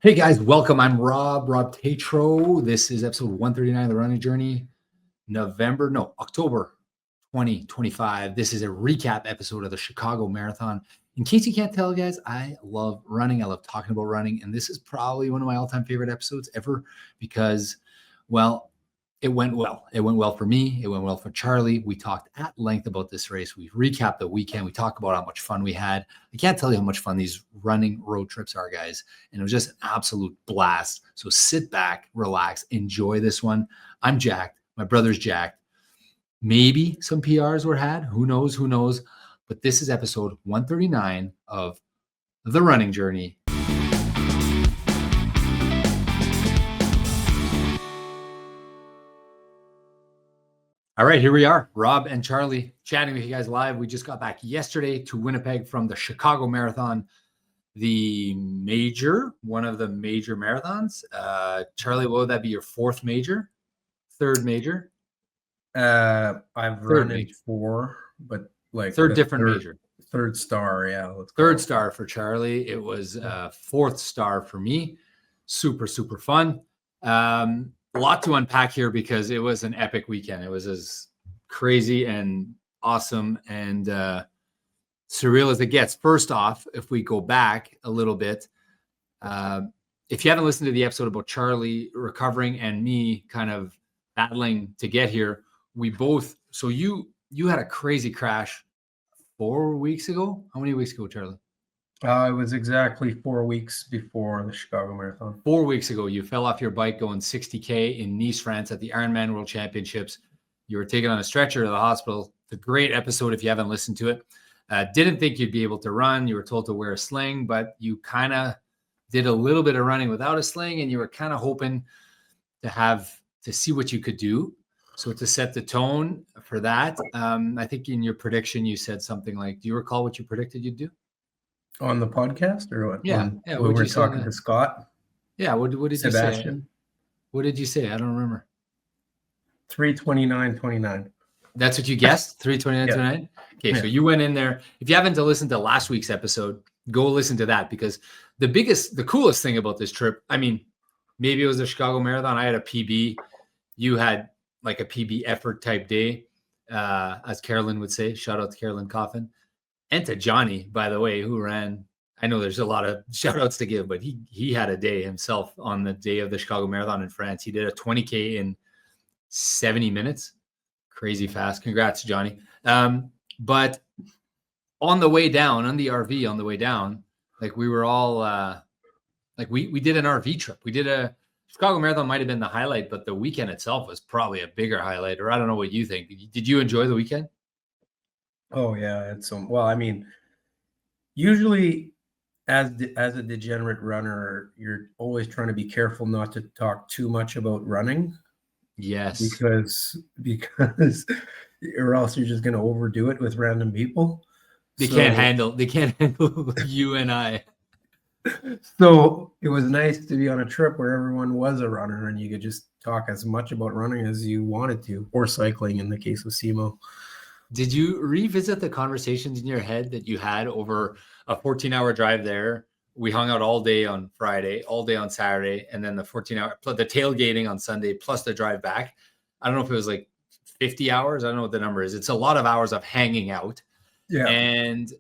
Hey guys, welcome. I'm Rob Tatro. This is episode 139 of the Running Journey, October 2025. This is a recap episode of the Chicago Marathon. In case you can't tell, guys, I love running. I love talking about running. And this is probably one of my all-time favorite episodes ever because, well, it went well. It went well for me. It went well for Charlie. We talked at length about this race. We recapped the weekend. We talked about how much fun we had. I can't tell you how much fun these running road trips are, guys. And it was just an absolute blast. So sit back, relax, enjoy this one. I'm jacked. My brother's jacked. Maybe some PRs were had. Who knows? Who knows? But this is episode 139 of The Running Journey. All right, here we are, Rob and Charlie chatting with you guys live. We just got back yesterday to Winnipeg from the Chicago Marathon, one of the major marathons. Charlie, what would that be, your fourth major? Third major? I've run in four, but like third major. Third star, yeah. Third star for Charlie. It was fourth star for me. Super, super fun. A lot to unpack here because it was an epic weekend. It was as crazy and awesome and surreal as it gets. First off, if we go back a little bit, if you haven't listened to the episode about Charlie recovering and me kind of battling to get here, so you had a crazy crash 4 weeks ago. How many weeks ago, Charlie? It was exactly 4 weeks before the Chicago Marathon. 4 weeks ago, you fell off your bike going 60K in Nice, France at the Ironman World Championships. You were taken on a stretcher to the hospital. It's a great episode if you haven't listened to it. Didn't think you'd be able to run. You were told to wear a sling, but you kind of did a little bit of running without a sling, and you were kind of hoping to see what you could do. So to set the tone for that, I think in your prediction, you said something like, do you recall what you predicted you'd do? On the podcast or what? Yeah. We were talking to Scott. Yeah. What did Sebastian. you say? What did you say? I don't remember. 3:29:29. That's what you guessed? 3:29:29? Yeah. Okay. Yeah. So you went in there. If you haven't listened to last week's episode, go listen to that because the coolest thing about this trip, I mean, maybe it was the Chicago Marathon. I had a PB. You had like a PB effort type day, as Carolyn would say. Shout out to Carolyn Coffin. And to Johnny, by the way, who ran. I know there's a lot of shout outs to give, but he had a day himself on the day of the Chicago Marathon in France. He did a 20K in 70 minutes. Crazy fast. Congrats, Johnny. But on the way down, on the RV on the way down, like we were all we did an RV trip. We did a Chicago Marathon might have been the highlight, but the weekend itself was probably a bigger highlight. Or I don't know what you think. Did you enjoy the weekend? Oh yeah, well, I mean, usually as a degenerate runner, you're always trying to be careful not to talk too much about running. Yes. Because or else you're just going to overdo it with random people. They can't handle you and I. So it was nice to be on a trip where everyone was a runner and you could just talk as much about running as you wanted to, or cycling in the case of SEMO. Did you revisit the conversations in your head that you had over a 14-hour drive there? We hung out all day on Friday, all day on Saturday, and then the 14-hour, the tailgating on Sunday, plus the drive back. I don't know if it was like 50 hours. I don't know what the number is. It's a lot of hours of hanging out. Yeah. And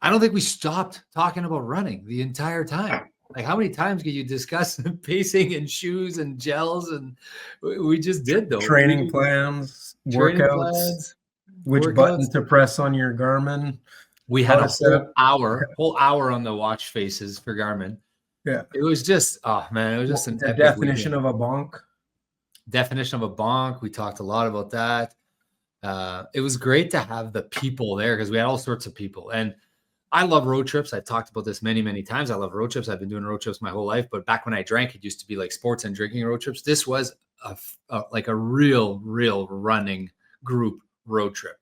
I don't think we stopped talking about running the entire time. Like, how many times could you discuss pacing and shoes and gels? And we just did those. Training plans, workouts. Which button to press on your Garmin? We had a whole hour on the watch faces for Garmin. Yeah, it was just it was just the definition of a bonk. Definition of a bonk. We talked a lot about that. It was great to have the people there because we had all sorts of people. And I love road trips. I've talked about this many, many times. I love road trips. I've been doing road trips my whole life. But back when I drank, it used to be like sports and drinking road trips. This was a real running group road trip.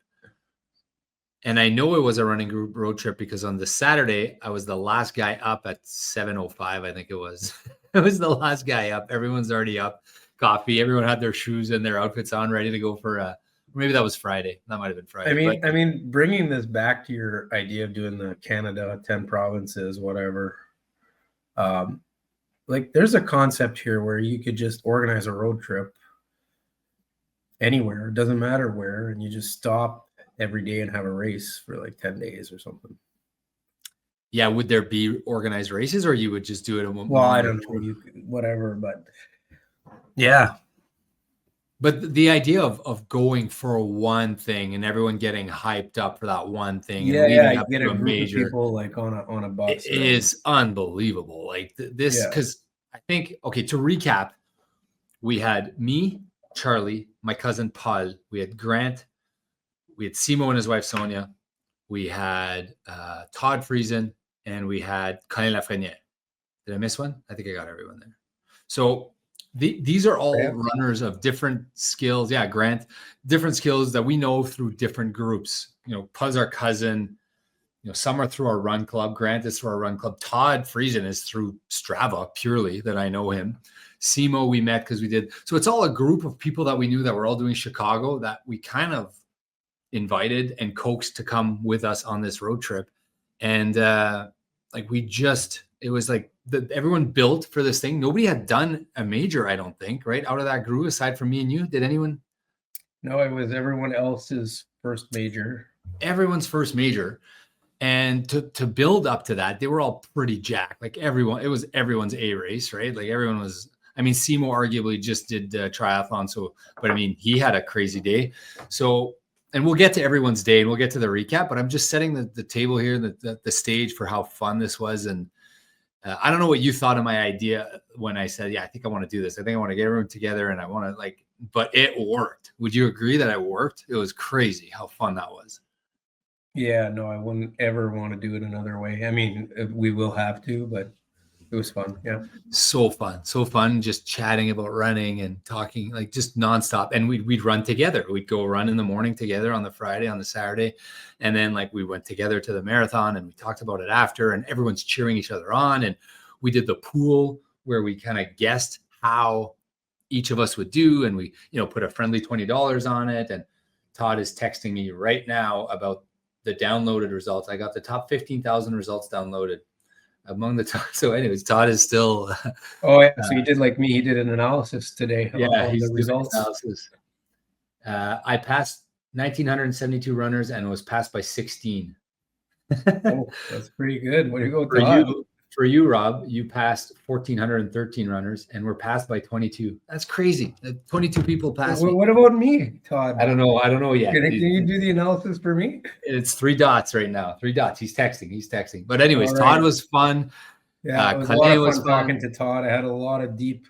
And I know it was a running group road trip because on the Saturday, I was the last guy up at 7:05, I think it was. I was the last guy up. Everyone's already up. Coffee. Everyone had their shoes and their outfits on, ready to go for maybe that was Friday. That might have been Friday. I mean, bringing this back to your idea of doing the Canada, 10 provinces, whatever. like there's a concept here where you could just organize a road trip anywhere, it doesn't matter where, and you just stop every day and have a race for like 10 days or something. Yeah, would there be organized races, or you would just do it in one? Well, I don't know, you could, whatever, but yeah. But the idea of going for one thing and everyone getting hyped up for that one thing and leading up get to a a group major of people like on a bus. is unbelievable. Like this, because I think, okay, to recap, we had me, Charlie, my cousin Paul, we had Grant, we had Simo and his wife Sonia, we had Todd Friesen, and we had Colin Lafreniere. Did I miss one? I think I got everyone there. So these are all runners of different skills. Yeah, Grant, different skills that we know through different groups. You know, Puzz, our cousin, you know, some are through our run club. Grant is through our run club. Todd Friesen is through Strava purely that I know him. Simo we met because we did. So it's all a group of people that we knew that were all doing Chicago that we kind of invited and coaxed to come with us on this road trip. And like we just, it was like everyone built for this thing. Nobody had done a major, I don't think, right? Out of that group, aside from me and you, did anyone? No, it was everyone else's first major. Everyone's first major. And to build up to that, they were all pretty jacked. Like everyone, it was everyone's A race, right? Like everyone was, I mean, Simo arguably just did triathlon. So, but I mean, he had a crazy day. So, and we'll get to everyone's day and we'll get to the recap, but I'm just setting the table here, the stage for how fun this was. And I don't know what you thought of my idea when I said, yeah, I think I want to do this. I think I want to get everyone together and I want to like, but it worked. Would you agree that it worked? It was crazy how fun that was. Yeah, no, I wouldn't ever want to do it another way. I mean, we will have to, but it was fun. Yeah. So fun. Just chatting about running and talking like just nonstop. And we'd run together. We'd go run in the morning together on the Friday, on the Saturday. And then like we went together to the marathon and we talked about it after and everyone's cheering each other on. And we did the pool where we kind of guessed how each of us would do. And we, you know, put a friendly $20 on it. And Todd is texting me right now about the downloaded results. I got the top 15,000 results downloaded. Among the top. So anyways, Todd is still. Oh, yeah. So you did like me. He did an analysis today. Yeah, he's the results. Analysis. I passed 1,972 runners and was passed by 16. Oh, that's pretty good. What do you go, Todd? For you, Rob, you passed 1,413 runners and were passed by 22. That's crazy. 22 people passed. What about me, Todd? I don't know yet. Can you do the analysis for me? It's 3 dots right now. 3 dots. He's texting. But anyways, right. Todd was fun. Yeah, it was a lot of fun talking to Todd. I had a lot of deep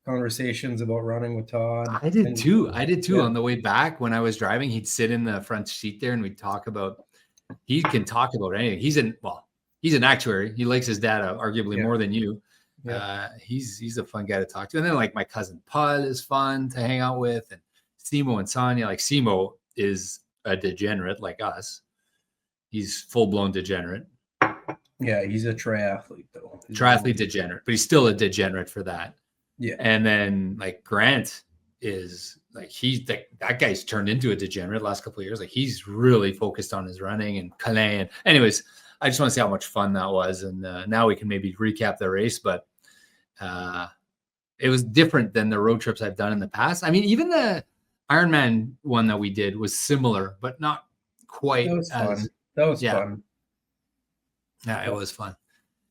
conversations about running with Todd. I did too. Yeah. On the way back when I was driving, he'd sit in the front seat there and we'd talk about, he can talk about anything. He's an actuary. He likes his data arguably more than you. Yeah. He's a fun guy to talk to. And then like my cousin Paul is fun to hang out with, and Simo and Sonia. Like Simo is a degenerate like us. He's full-blown degenerate. Yeah, he's a triathlete though. Triathlete degenerate, but he's still a degenerate for that. Yeah. And then like Grant is like, that guy's turned into a degenerate the last couple of years. Like he's really focused on his running and Calais. And anyways, I just want to see how much fun that was. And now we can maybe recap the race, but it was different than the road trips I've done in the past. I mean, even the Ironman one that we did was similar, but not quite. That was fun. Fun. Yeah, it was fun.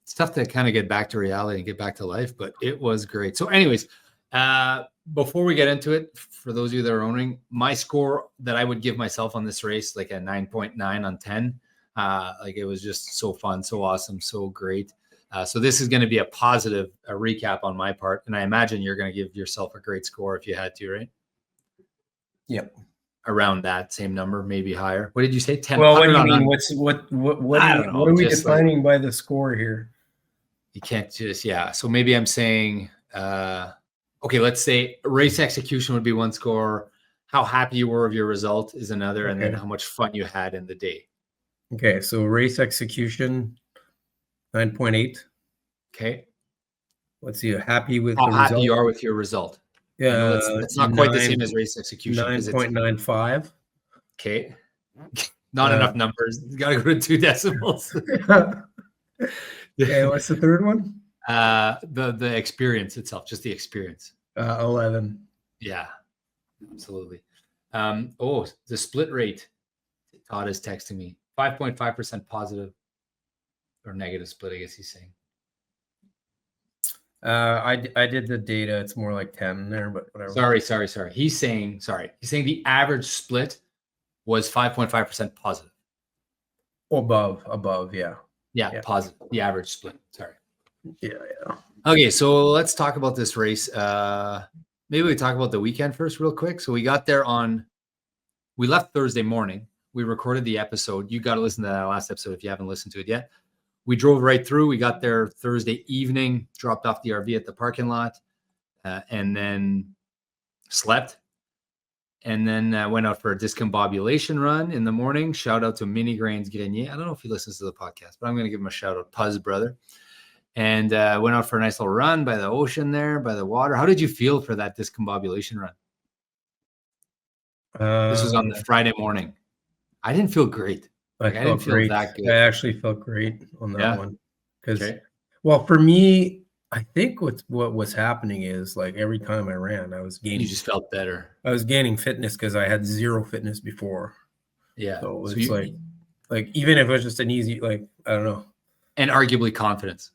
It's tough to kind of get back to reality and get back to life, but it was great. So anyways, before we get into it, for those of you that are owning, my score that I would give myself on this race, like a 9.9 on 10. Like it was just so fun, so awesome, so great. So this is going to be a positive recap on my part. And I imagine you're going to give yourself a great score if you had to, right? Yep. Around that same number, maybe higher. What did you say? 10. Well, what do you mean? What are we defining by the score here? You can't just, So maybe I'm saying, okay, let's say race execution would be one score. How happy you were of your result is another. Okay. And then how much fun you had in the day. Okay. So race execution, 9.8. Okay. Let's see. Happy with how happy you are with your result. Yeah, it's not quite the same as race execution. 9.95. Okay, not enough numbers. You got to go to 2 decimals. Okay, what's the third one? The experience itself, just the experience. 11. Yeah, absolutely. The split rate. Todd is texting me 5.5% positive or negative split. I guess he's saying. I did the data. It's more like 10 there, but whatever. Sorry. He's saying the average split was 5.5% positive. Above, yeah. Yeah, positive. The average split. Sorry. Yeah. Okay, so let's talk about this race. Maybe we talk about the weekend first, real quick. So we got there we left Thursday morning. We recorded the episode. You got to listen to that last episode if you haven't listened to it yet. We drove right through. We got there Thursday evening, dropped off the RV at the parking lot, and then slept. And then went out for a discombobulation run in the morning. Shout out to Mini Grains Grenier. I don't know if he listens to the podcast, but I'm going to give him a shout out. Puz brother. And went out for a nice little run by the ocean there, by the water. How did you feel for that discombobulation run? This was on the Friday morning. I didn't feel great. I didn't feel that good. I actually felt great on that one. Because, well, for me, I think what was happening is like every time I ran, I was gaining. You just felt better. I was gaining fitness because I had zero fitness before. Yeah. So it's like even if it was just an easy, like, I don't know. And arguably confidence.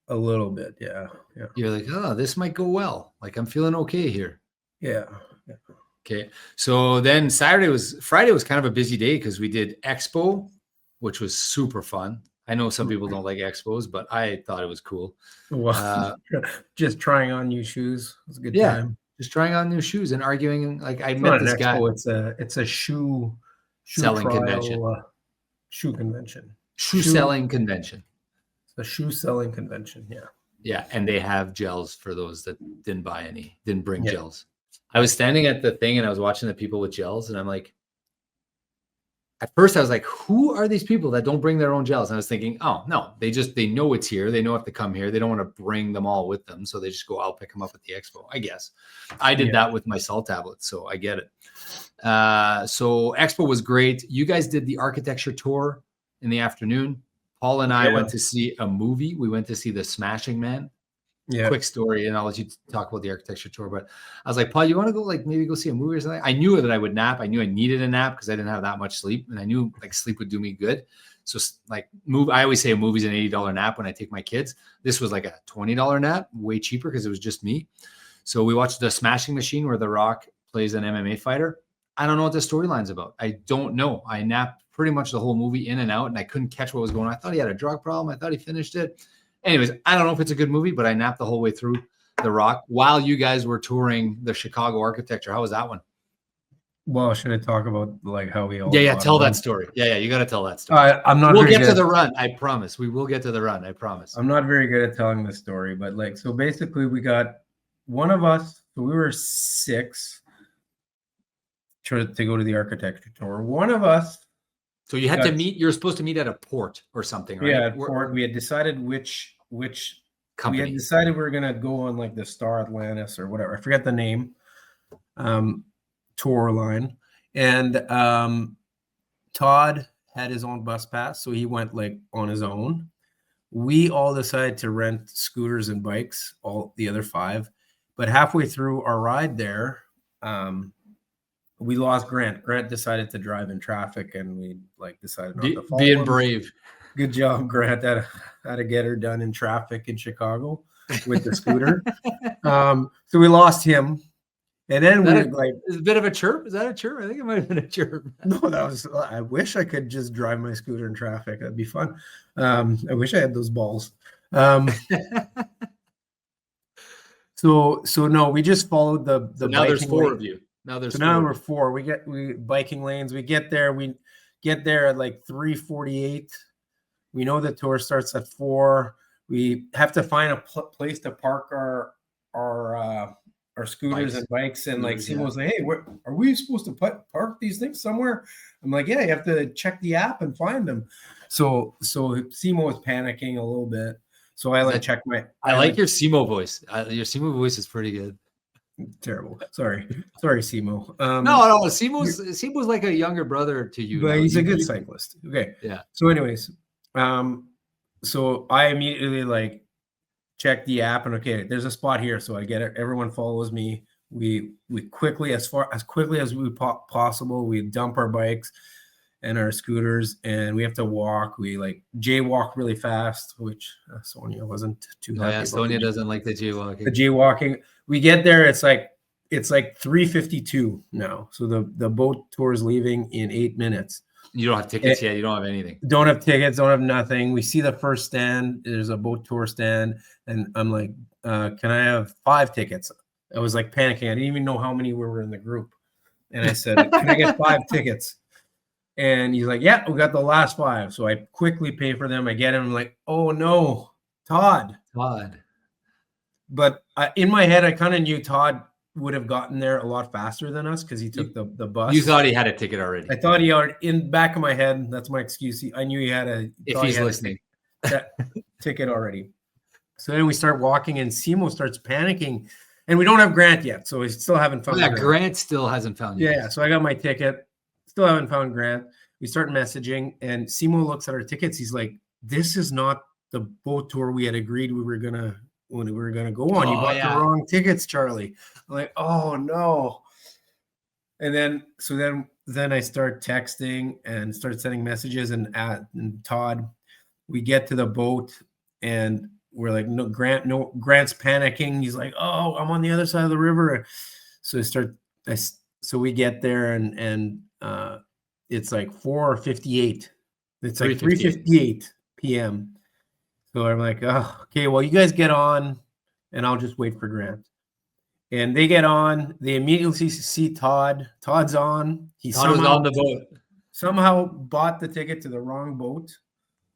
A little bit, yeah. You're like, oh, this might go well. Like I'm feeling okay here. Yeah. Okay. So then Friday was kind of a busy day because we did Expo, which was super fun. I know some people don't like expos, but I thought it was cool. Well, just trying on new shoes. It was a good time. Just trying on new shoes and arguing. Like I met this guy. It's a shoe selling convention. Shoe convention. Shoe selling convention. It's a shoe selling convention. Yeah. Yeah, and they have gels for those that didn't bring gels. I was standing at the thing and I was watching the people with gels, and I'm like, at first I was like, who are these people that don't bring their own gels? And I was thinking, oh no, they know it's here. They know if to come here. They don't want to bring them all with them. So they just go, I'll pick them up at the expo, I guess. I did that with my salt tablets, so I get it. So expo was great. You guys did the architecture tour in the afternoon. Paul and I went to see a movie. We went to see The Smashing Man. Yeah. Quick story, and I'll let you talk about the architecture tour. But I was like, Paul, you want to go maybe go see a movie or something? I knew that I would nap. I knew I needed a nap because I didn't have that much sleep, and I knew sleep would do me good. So I always say a movie's an $80 nap when I take my kids. This was like a $20 nap, way cheaper because it was just me. So we watched The Smashing Machine where The Rock plays an MMA fighter. I don't know what the storyline's about. I don't know. I napped pretty much the whole movie in and out, and I couldn't catch what was going on. I thought he had a drug problem. I thought he finished it. Anyways, I don't know if it's a good movie, but I napped the whole way through The Rock while you guys were touring the Chicago architecture. How was that one? Well, should I talk about how we all? Yeah. Tell that story. Yeah. You got to tell that story. I'm not. We'll get to the run. I promise. We will get to the run. I promise. I'm not very good at telling the story, but so basically, we got one of us. So we were 6 to go to the architecture tour. One of us. So you had to meet. You're supposed to meet at a port or something, right? Yeah, port. We had decided which company. We had decided we were gonna go on the Star Atlantis or whatever. I forget the name. Tour line, and Todd had his own bus pass, so he went on his own. We all decided to rent scooters and bikes, all the other 5. But halfway through our ride there, we lost Grant. Grant decided to drive in traffic, and we decided not to follow being him. Brave. Good job, Grant. How to get her done in traffic in Chicago with the scooter. So we lost him, and then is a bit of a chirp. Is that a chirp? I think it might have been a chirp. No, that was. I wish I could just drive my scooter in traffic. That'd be fun. I wish I had those balls. So no, we just followed the. So now there's 4 of you. Now we're 4. We biking lanes. We get there at 3:48. We know the tour starts at 4. We have to find a place to park our scooters and bikes. And Simo's like, hey, are we supposed to park these things somewhere? I'm like, yeah, you have to check the app and find them. So Simo was panicking a little bit. So I check my. I like your Simo voice. Your Simo voice is pretty good. Terrible. Sorry, Simo. No. Simo's like a younger brother to you. But he's a good cyclist. Okay. Yeah. So, anyways, so I immediately check the app, and okay, there's a spot here. So I get it. Everyone follows me. We quickly, as quickly as we possible, we dump our bikes and our scooters, and we have to walk. We like jaywalk really fast, which Sonia wasn't too happy about. Sonia doesn't like the jaywalking. The jaywalking. We get there. It's like 3:52 now. So the boat tour is leaving in 8 minutes. You don't have tickets yet. You don't have anything. Don't have tickets. Don't have nothing. We see the first stand. There's a boat tour stand, and I'm like, "Can I have 5 tickets?" I was like panicking. I didn't even know how many were in the group, and I said, "Can I get 5 tickets?" And he's like, "Yeah, we got the last 5." So I quickly pay for them. I get him. I'm like, "Oh no, Todd." But in my head, I kind of knew Todd would have gotten there a lot faster than us because he took the bus. You thought he had a ticket already. I thought he already, in the back of my head, that's my excuse. I knew he had if he's listening, that ticket already. So then we start walking, and Simo starts panicking, and we don't have Grant yet, so we still haven't found. Grant still hasn't found you. Yeah, so I got my ticket, still haven't found Grant. We start messaging, and Simo looks at our tickets. He's like, "This is not the boat tour we had agreed we were gonna go on. You bought the wrong tickets, Charlie." I'm like, "Oh no!" And then I start texting and start sending messages, and Todd, we get to the boat, and we're like, Grant's panicking. He's like, "Oh, I'm on the other side of the river." So so we get there, and it's like 4:58. It's like 3:58 p.m. So I'm like, "Oh, okay, well, you guys get on, and I'll just wait for Grant." And they get on. They immediately see Todd. Todd's on. Todd was on the boat. Somehow bought the ticket to the wrong boat.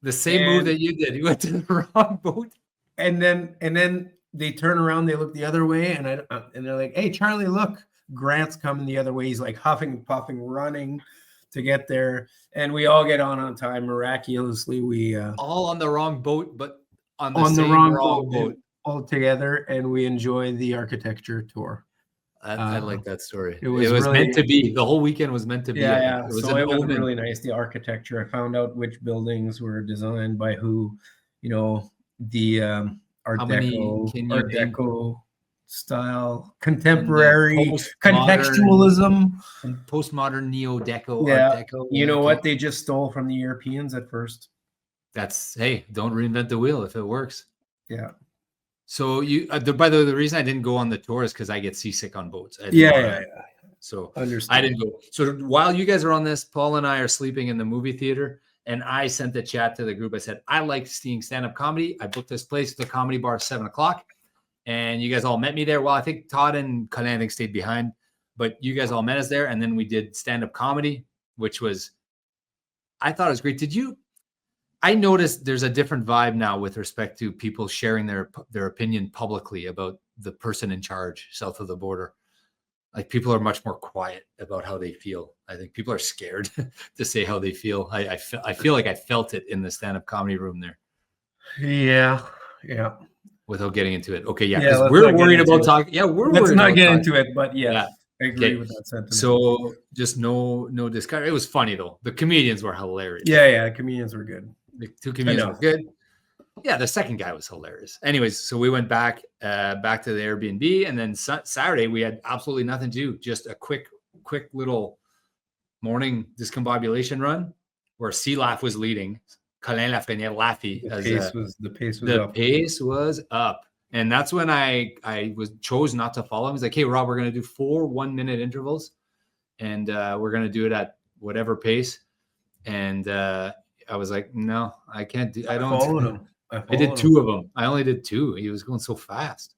The same move that you did. He went to the wrong boat. And then they turn around. They look the other way, and they're like, "Hey, Charlie, look, Grant's coming the other way." He's like huffing and puffing, running to get there, and we all get on time. Miraculously, we all on the wrong boat, but on the wrong boat all together, and we enjoy the architecture tour. I like that story. It was really, meant to be. The whole weekend was meant to be. Yeah. It was really nice. The architecture. I found out which buildings were designed by who. The Art Deco style, contemporary contextualism, postmodern neo-deco. Yeah. Art Deco. You know what? They just stole from the Europeans at first. Don't reinvent the wheel if it works. Yeah. So by the way, the reason I didn't go on the tour is because I get seasick on boats. Yeah. So understand. I didn't go. So while you guys are on this, Paul and I are sleeping in the movie theater, and I sent the chat to the group. I said, "I like seeing stand-up comedy. I booked this place at the Comedy Bar at 7:00, and you guys all met me there." Well, I think Todd and Colin stayed behind, but you guys all met us there, and then we did stand-up comedy, which I thought it was great. I noticed there's a different vibe now with respect to people sharing their opinion publicly about the person in charge south of the border. Like, people are much more quiet about how they feel. I think people are scared to say how they feel. I feel like I felt it in the stand-up comedy room there. Yeah. Without getting into it. Okay, yeah, because we're worried about talking. Yeah, let's not get into it, but yeah. I agree with that sentiment. So just no discussion. It was funny though. The comedians were hilarious. Yeah, the comedians were good. The 2 comedians were good. Yeah, the second guy was hilarious. Anyways, so we went back to the Airbnb, and then Saturday we had absolutely nothing to do. Just a quick little morning discombobulation run where Sealaugh was leading. Colin Lafreniere Laffy. The pace was up. And that's when I chose not to follow him. He's like, "Hey, Rob, we're going to do 4 1-minute intervals, and we're going to do it at whatever pace." And I was like, "No, I can't do. I don't." Followed him. I did 2 of them. I only did 2. He was going so fast.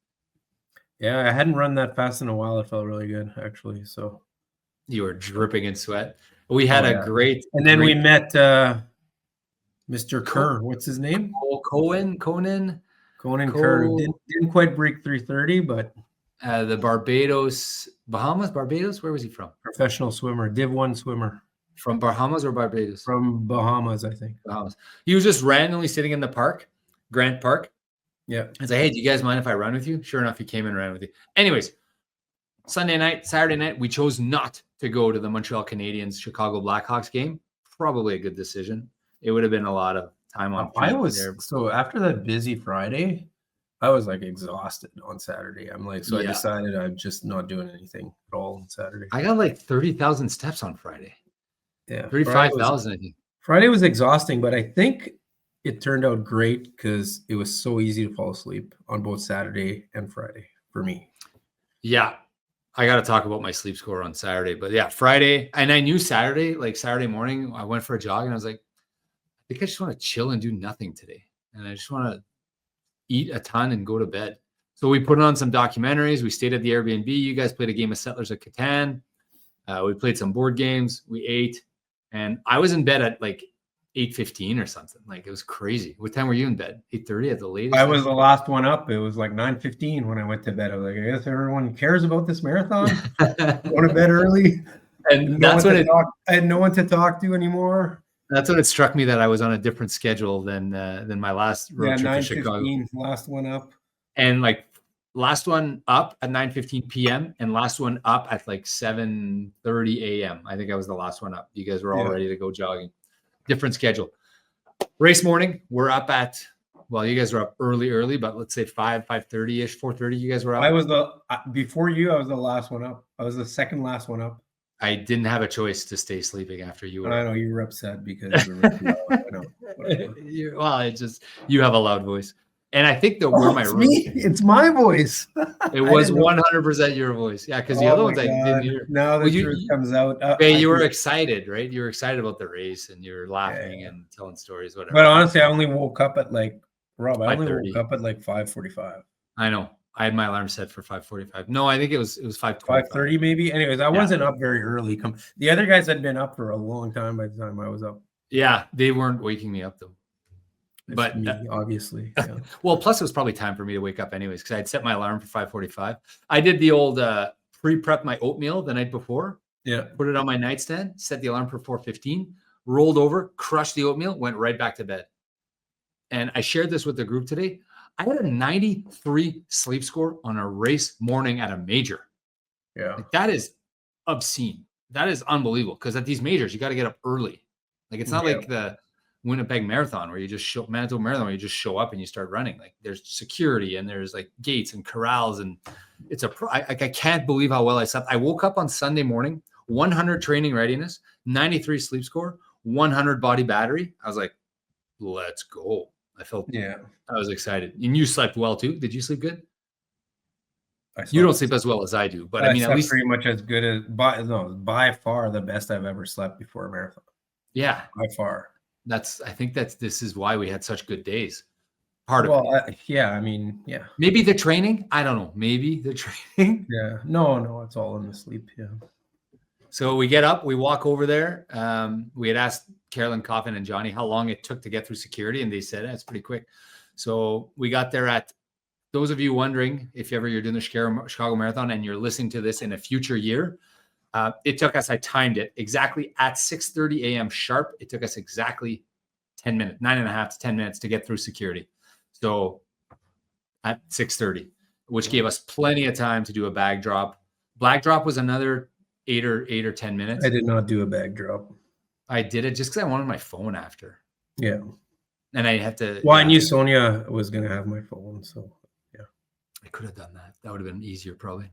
Yeah, I hadn't run that fast in a while. It felt really good, actually. So you were dripping in sweat. We had a great. And then we met Mr. Kerr. What's his name? Conan Kerr. Didn't quite break 3:30, but the Barbados. Where was he from? Professional swimmer, Div 1 swimmer. From Bahamas or Barbados? From Bahamas, I think. Bahamas. He was just randomly sitting in the park, Grant Park. Yeah. I was like, "Hey, do you guys mind if I run with you?" Sure enough, he came and ran with you. Anyways, Saturday night, we chose not to go to the Montreal Canadiens Chicago Blackhawks game. Probably a good decision. It would have been a lot of time on. So after that busy Friday, I was like exhausted on Saturday. I'm like, so I Yeah. decided I'm just not doing anything at all on Saturday. I got like 30,000 steps on Friday. Yeah, 35,000, I think. Friday was exhausting, but I think it turned out great because it was so easy to fall asleep on both Saturday and Friday for me. Yeah. I got to talk about my sleep score on Saturday, but yeah, Friday. And I knew Saturday, like Saturday morning, I went for a jog and I was like, I think I just want to chill and do nothing today. And I just want to eat a ton and go to bed. So we put on some documentaries. We stayed at the Airbnb. You guys played a game of Settlers of Catan. We played some board games. We ate. And I was in bed at like 8:15 or something. Like it was crazy. What time were you in bed? 8:30 at the latest? I was the last one up. It was like 9:15 when I went to bed. I was like, I guess everyone cares about this marathon. Go to bed early. And that's when I had no one to talk to anymore. That's when it struck me that I was on a different schedule than my last road trip to Chicago. 9:15, last one up. And like last one up at 9:15 p.m. and last one up at like 7:30 a.m. I think I was the last one up. You guys were all ready to go jogging. Different schedule. Race morning, we're up at, well, you guys were up early, but let's say 5:30-ish, 4:30 you guys were up. I was before you, I was the last one up. I was the second last one up. I didn't have a choice to stay sleeping after you were. I know you were upset because you were really loud. I know. Well, it just, you have a loud voice. And I think that where my it's my voice. It was 100% your voice. Yeah, because the other ones I didn't hear. Now the truth comes out. You were excited, right? You were excited about the race and you were laughing and telling stories, whatever. But honestly, I only woke up at like, Rob, I only 5:30. woke up at like 5:45. I know. I had my alarm set for 5:45. No, I think it was 5:20. 5:30 maybe. Anyways, I wasn't up very early. The other guys had been up for a long time by the time I was up. Yeah, they weren't waking me up though. But me, obviously. Yeah. Well, plus it was probably time for me to wake up anyways because I had set my alarm for 5:45. I did the old pre-prep my oatmeal the night before. Yeah. Put it on my nightstand, set the alarm for 4:15, rolled over, crushed the oatmeal, went right back to bed. And I shared this with the group today. I had a 93 sleep score on a race morning at a major. Yeah. Like, that is obscene. That is unbelievable because at these majors, you got to get up early. Like it's not like the Winnipeg Marathon where you just Manitoba Marathon where you just show up and you start running. Like there's security and there's like gates and corrals and it's I can't believe how well I slept. I woke up on Sunday morning, 100 training readiness, 93 sleep score, 100 body battery. I was like, let's go. I was excited. And you slept well too. Did you sleep good? You don't sleep as well as I do, but I mean, at least pretty much as good as by far the best I've ever slept before a marathon. Yeah, by far. I think this is why we had such good days. Maybe the training. I don't know. Maybe the training. Yeah. No, it's all in the sleep. Yeah. So we get up, we walk over there. We had asked Carolyn Coffin and Johnny how long it took to get through security, and they said it's pretty quick. So we got there at, those of you wondering if you're doing the Chicago Marathon and you're listening to this in a future year, it took us, I timed it exactly at 6:30 a.m. sharp. It took us exactly 10 minutes, 9.5 to 10 minutes to get through security. So at 6:30, which gave us plenty of time to do a bag drop. Bag drop was another 8 or 10 minutes. I did not do a bag drop. I did it just because I wanted my phone after. Yeah. And I had to. Well, I knew Sonia was going to have my phone. So, yeah. I could have done that. That would have been easier, probably.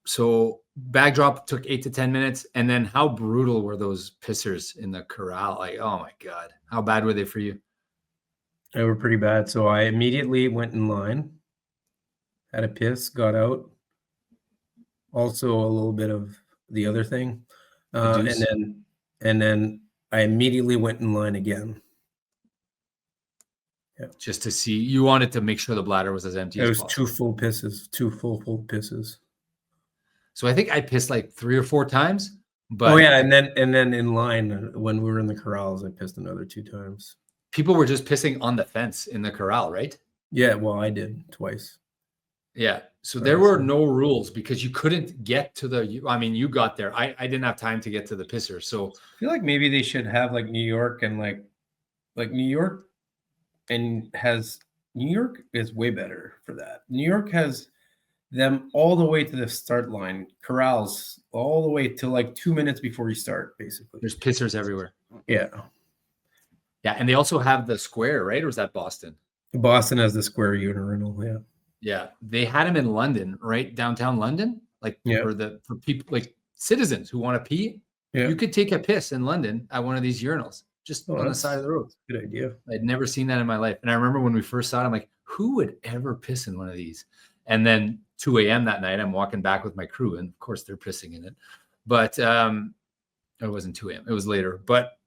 So bag drop took 8 to 10 minutes. And then how brutal were those pissers in the corral? Like, oh my God. How bad were they for you? They were pretty bad. So I immediately went in line, had a piss, got out. Also a little bit of the other thing. And then I immediately went in line again. Yeah. Just to see, you wanted to make sure the bladder was as empty as possible. It was two full pisses. So I think I pissed like 3 or 4 times. But and then in line when we were in the corrals, I pissed another 2 times. People were just pissing on the fence in the corral, right? Yeah, well, I did twice. Yeah. So there were no rules because you couldn't get to you got there. I didn't have time to get to the pisser. So I feel like maybe they should have like New York and like New York New York is way better for that. New York has them all the way to the start line, corrals all the way to like 2 minutes before you start, basically. There's pissers everywhere. Yeah. Yeah. And they also have the square, right? Or is that Boston? Boston has the square urinal. Yeah. Yeah, they had them in London, right downtown London, like Yeah. for people like citizens who want to pee. Yeah. You could take a piss in London at one of these urinals just on the side of the road. Good idea. I'd never seen that in my life. And I remember when we first saw it, I'm like, who would ever piss in one of these? And then 2 a.m. that night, I'm walking back with my crew, and of course they're pissing in it. But it wasn't 2 a.m. It was later. But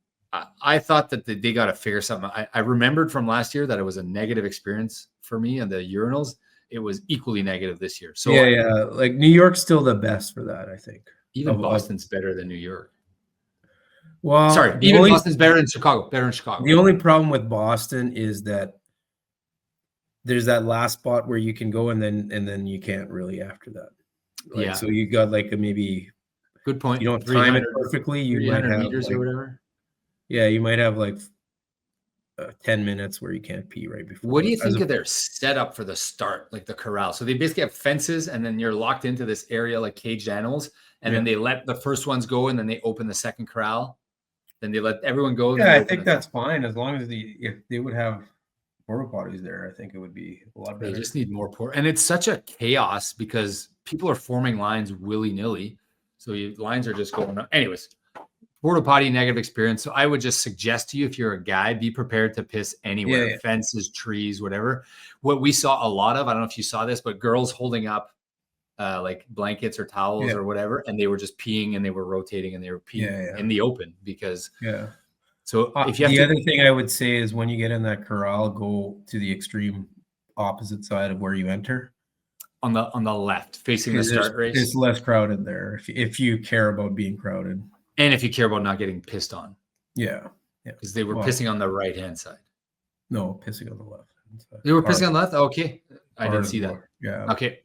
I thought that they got to figure something. I remembered from last year that it was a negative experience for me on the urinals. It was equally negative this year. So yeah. Like New York's still the best for that, I think. Even Boston's better than New York. Well, sorry, even Boston's better in Chicago. Better in Chicago. The only problem with Boston is that there's that last spot where you can go and then you can't really after that. Like, yeah. So you got like a maybe. Good point. You don't time it perfectly. You might have meters like, or whatever. Yeah, you might have like 10 minutes where you can't pee right before. What do you think of their setup for the start, like the corral? So they basically have fences, and then you're locked into this area like caged animals, and then they let the first ones go, and then they open the second corral. Then they let everyone go. Yeah, I think that's fine as long as if they would have porta potties there. I think it would be a lot better. They just need more porta, and it's such a chaos because people are forming lines willy nilly, so lines are just going up. Anyways. Porta potty negative experience. So I would just suggest to you, if you're a guy, be prepared to piss anywhere, fences, trees, whatever. What we saw a lot of, I don't know if you saw this, but girls holding up like blankets or towels or whatever, and they were just peeing and they were rotating and they were peeing in the open because. So if you have the other thing I would say is when you get in that corral, go to the extreme opposite side of where you enter. On the left, facing the start race. It's less crowded there if you care about being crowded. And if you care about not getting pissed on. Yeah. Because they were pissing on the right-hand side. No, pissing on the left. They were pissing on the left? Okay. I didn't see that. Yeah. Okay.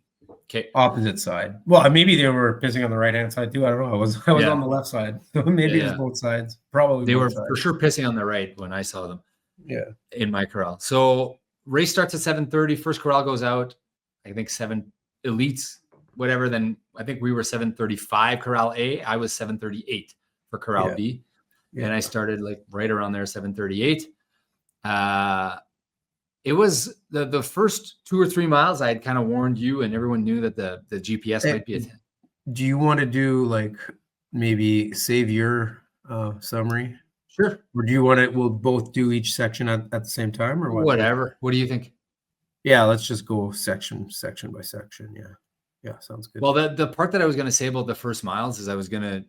Opposite side. Well, maybe they were pissing on the right-hand side too. I don't know. I was on the left side. So maybe it was both sides. Probably they were for sure pissing on the right when I saw them. Yeah. In my corral. So race starts at 7:30. First corral goes out. I think 7 elites, whatever. Then I think we were 7:35 corral A. I was 7:38 for corral B. And I started like right around there, 7:38. It was the first 2 or 3 miles. I had kind of warned you, and everyone knew that the GPS might be a 10. Do you want to do like maybe save your summary? Sure. Or do you want to? We'll both do each section at the same time, or what? Whatever. What do you think? Yeah, let's just go section by section. Yeah, sounds good. Well, the part that I was going to say about the first miles is I was going to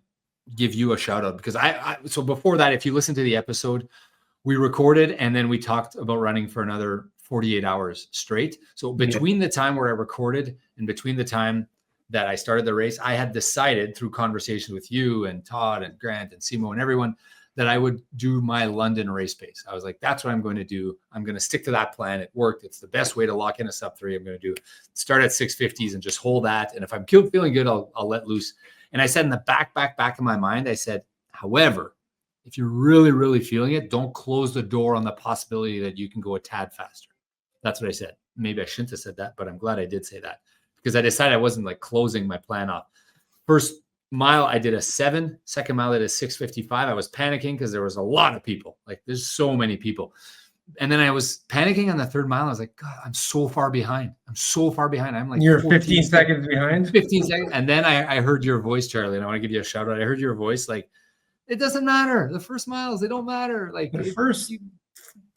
give you a shout out because so before that, if you listen to the episode, we recorded and then we talked about running for another 48 hours straight. So between the time where I recorded and between the time that I started the race, I had decided through conversations with you and Todd and Grant and Simo and everyone that I would do my London race pace. I was like, that's what I'm going to do. I'm going to stick to that plan. It worked. It's the best way to lock in a sub-3. I'm going to start at 650s and just hold that. And if I'm feeling good, I'll let loose. And I said in the back of my mind, I said, however, if you're really, really feeling it, don't close the door on the possibility that you can go a tad faster. That's what I said. Maybe I shouldn't have said that, but I'm glad I did say that because I decided I wasn't like closing my plan off. First mile, I did a 7. Second mile, I did a 6:55. I was panicking because there was a lot of people. Like there's so many people. And then I was panicking on the third mile. I was like, God, I'm so far behind. I'm like, you're 15 seconds behind. 15 seconds. And then I heard your voice, Charlie, and I want to give you a shout out. I heard your voice like, it doesn't matter. The first miles, they don't matter. Like the first,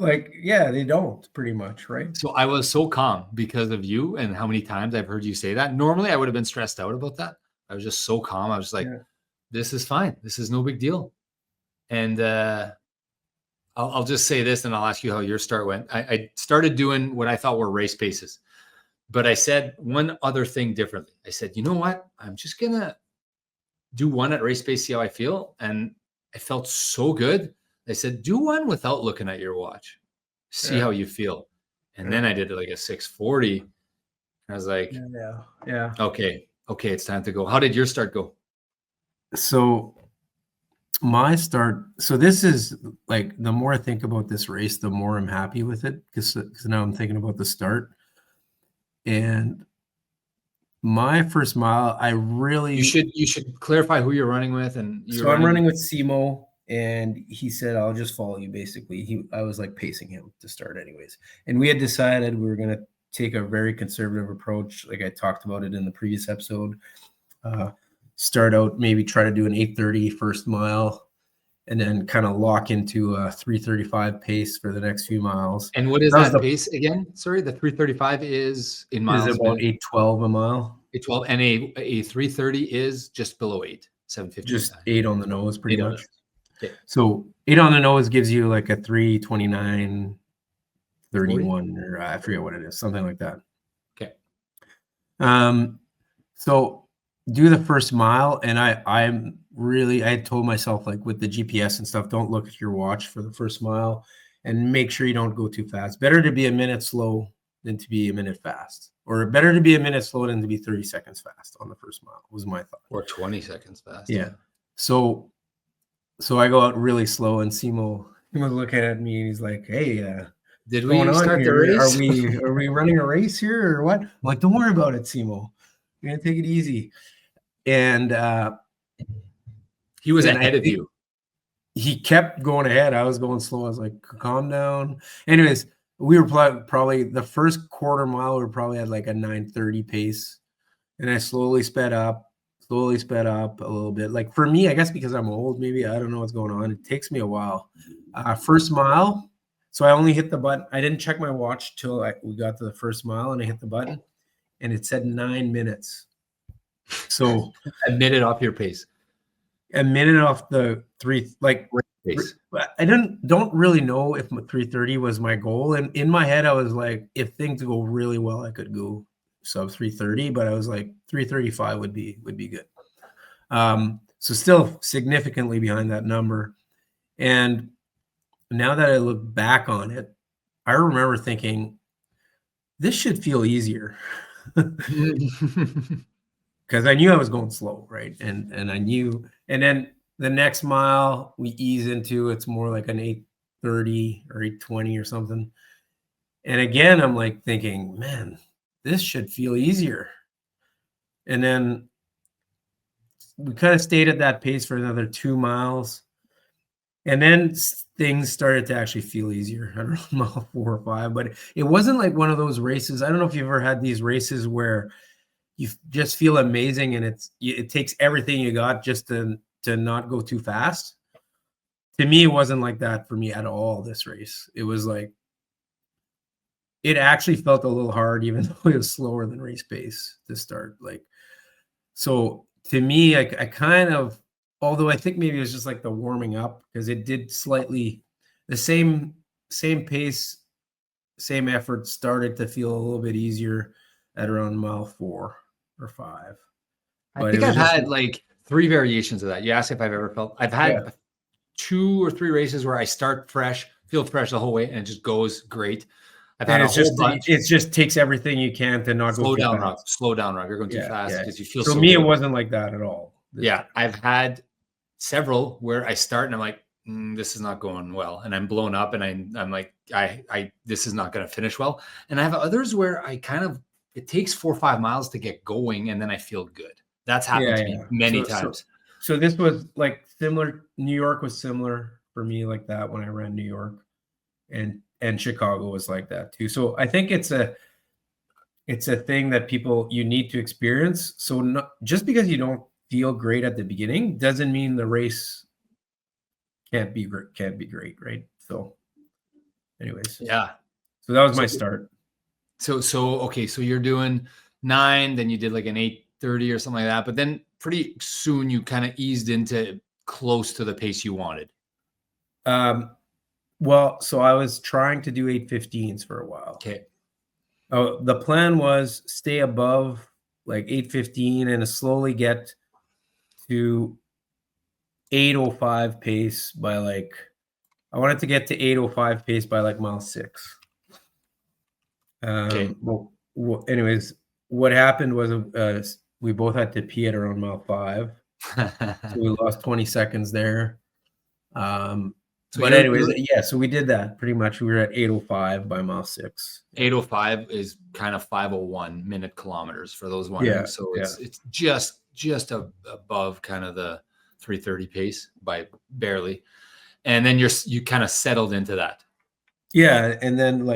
they don't pretty much, right? So I was so calm because of you and how many times I've heard you say that. Normally I would have been stressed out about that. I was just so calm. I was like, this is fine. This is no big deal. And I'll just say this and I'll ask you how your start went. I started doing what I thought were race paces, but I said one other thing differently. I said, you know what? I'm just going to do one at race pace, see how I feel. And I felt so good. I said, do one without looking at your watch. See how you feel. And then I did like a 6:40. I was like, okay, it's time to go. How did your start go? So my start, so this is like, the more I think about this race, the more I'm happy with it because now I'm thinking about the start. And my first mile, I really... You should clarify who you're running with. And I'm running with Simo and he said, I'll just follow you. Basically, I was like pacing him to start anyways. And we had decided we were going to take a very conservative approach. Like I talked about it in the previous episode, start out, maybe try to do an 8:30 first mile, and then kind of lock into a 3:35 pace for the next few miles. And what is that pace again? Sorry, the 3:35 is in miles. Is about 8:12 a mile. 8:12, and a 3:30 is just below 8, 7:50. Just 8 on the nose, pretty much. Okay. So 8 on the nose gives you like a 3:29, 31, or I forget what it is, something like that. Okay. So do the first mile, and I told myself, like with the GPS and stuff, don't look at your watch for the first mile, and make sure you don't go too fast. Better to be a minute slow than to be a minute fast, or better to be a minute slow than to be 30 seconds fast on the first mile, was my thought. Or 20 seconds fast. Yeah. So I go out really slow, and Simo was looking at me, and he's like, "Hey, did we start the race? Are we running a race here or what?" I'm like, "Don't worry about it, Simo. We're gonna take it easy." And he was ahead of you. He kept going ahead. I was going slow. I was like, "Calm down." Anyways, we were probably the first quarter mile. We were probably at like a 9:30 pace, and I slowly sped up a little bit. Like for me, I guess because I'm old, maybe I don't know what's going on. It takes me a while. First mile, so I only hit the button. I didn't check my watch till we got to the first mile, and I hit the button, and it said 9 minutes. So a minute off your pace. A minute off the pace. I don't really know if 3:30 was my goal, and in my head I was like, if things go really well, I could go sub 3:30, but I was like 3:35 would be good. So still significantly behind that number. And now that I look back on it, I remember thinking this should feel easier. Because I knew I was going slow, right? And I knew, and then the next mile we ease into, it's more like an 8:30 or 8:20 or something. And again, I'm like thinking, man, this should feel easier. And then we kind of stayed at that pace for another 2 miles. And then things started to actually feel easier around mile 4 or 5. But it wasn't like one of those races. I don't know if you've ever had these races where you just feel amazing, and it takes everything you got just to not go too fast. To me, it wasn't like that for me at all, this race. It was like, it actually felt a little hard, even though it was slower than race pace to start. Like, so to me, I kind of, although I think maybe it was just like the warming up, because it did slightly the same pace, same effort started to feel a little bit easier at around mile 4 or 5. I think I've had like 3 variations of that. You asked if I've ever felt. I've had 2 or 3 races where I start fresh, feel fresh the whole way, and it just goes great. I've had a whole bunch. It just takes everything you can to not slow go down, too fast. Slow down, Rob. You're going too fast because you feel. For me, it wasn't like that at all. Yeah, I've had several where I start and I'm like, this is not going well, and I'm blown up, and I'm like, this is not going to finish well. And I have others where I kind of, it takes 4 or 5 miles to get going, and then I feel good. That's happened to me many times. So this was like similar. New York was similar for me like that when I ran New York, and Chicago was like that too. So I think it's a thing that you need to experience. So just because you don't feel great at the beginning doesn't mean the race can't be great, right? So anyways, yeah. So that was my start. So okay, so you're doing 9, then you did like an 8:30 or something like that, but then pretty soon you kind of eased into close to the pace you wanted. Well, so I was trying to do 8:15s for a while. Okay. Oh, the plan was stay above like 8:15 and slowly get to 8:05 pace by like, I wanted to get to 8:05 pace by like mile 6. Okay. Well, anyways, what happened was we both had to pee at around mile 5. So we lost 20 seconds there. But anyways, so we did that pretty much. We were at 8:05 by mile 6. 8:05 is kind of 5:01 minute kilometers for those wondering. Yeah, so it's just above kind of the 3:30 pace by barely. And then you kind of settled into that. Yeah. And then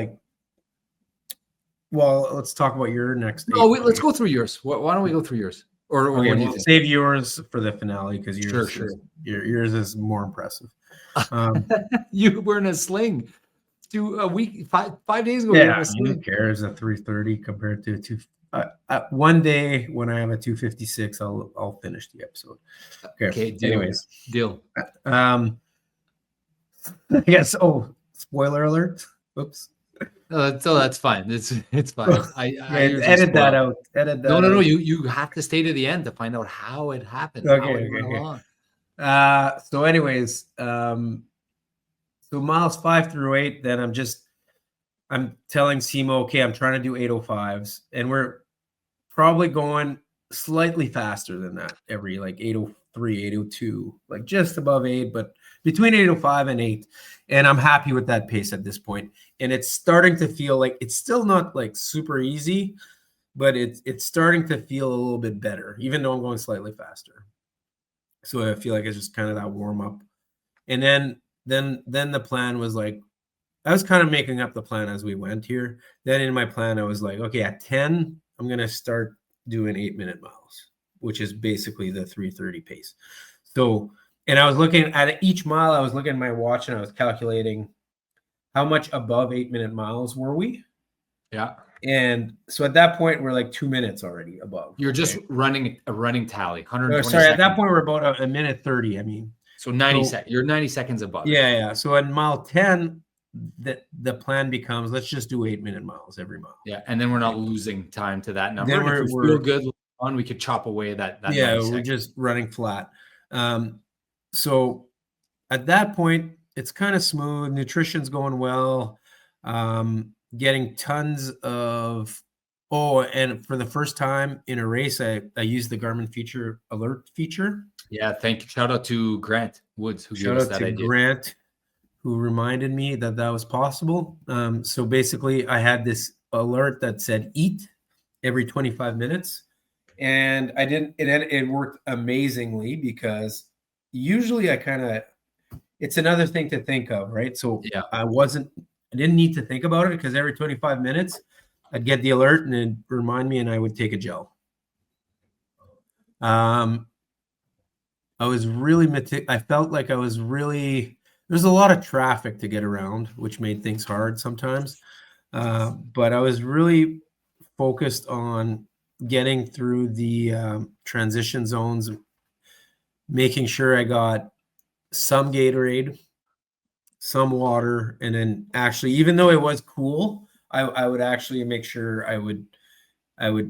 well, let's talk about your next. No, let's go through yours. Why don't we go through yours? Or Okay, what do you think? Save yours for the finale because yours, Sure. yours is more impressive. You were in a sling a week, 5 days ago. Yeah, who cares? A 3:30 compared to a 2. One day when I have a 2:56, I'll finish the episode. Okay. Deal. Anyways, deal. I guess. Oh, spoiler alert! Oops. So that's fine. It's fine. I edit that out. Edit that. No. You have to stay to the end to find out how it happened. Okay. So anyways, so miles 5 through 8, then I'm telling Simo, okay, I'm trying to do 805s, and we're probably going slightly faster than that every 803, 802, just above 8, but between 805 and 8. And I'm happy with that pace at this point. And it's starting to feel like it's still not super easy, but it's starting to feel a little bit better, even though I'm going slightly faster. So I feel like it's just kind of that warm up. And then the plan was I was kind of making up the plan as we went here. Then in my plan, I was okay, at 10, I'm going to start doing 8-minute miles, which is basically the 3:30 pace. So, and I was looking at each mile, I was looking at my watch and I was calculating how much above 8-minute miles were we? Yeah. And so at that point, we're 2 minutes already above. You're just running a running tally. 120 sorry, seconds. At that point, we're about a minute 30. I mean, so 90 seconds. You're 90 seconds above. Yeah. So at mile 10, the plan becomes let's just do 8-minute miles every mile. Yeah, and then we're not losing time to that number. Then if we feel good on, we could chop away that. Yeah, we're just running flat. So at that point, it's kind of smooth. Nutrition's going well. Getting tons of. Oh, and for the first time in a race, I used the Garmin feature alert feature. Yeah, thank you. Shout out to Grant Woods who gave us that idea. Grant, who reminded me that was possible. So basically, I had this alert that said eat every 25 minutes. And I didn't, it worked amazingly because usually it's another thing to think of, right? So yeah. I didn't need to think about it because every 25 minutes I'd get the alert and it'd remind me and I would take a gel. I was really, I felt like I was really, there's a lot of traffic to get around, which made things hard sometimes. But I was really focused on getting through the transition zones, making sure I got some Gatorade, some water, and then actually, even though it was cool, I would actually make sure I would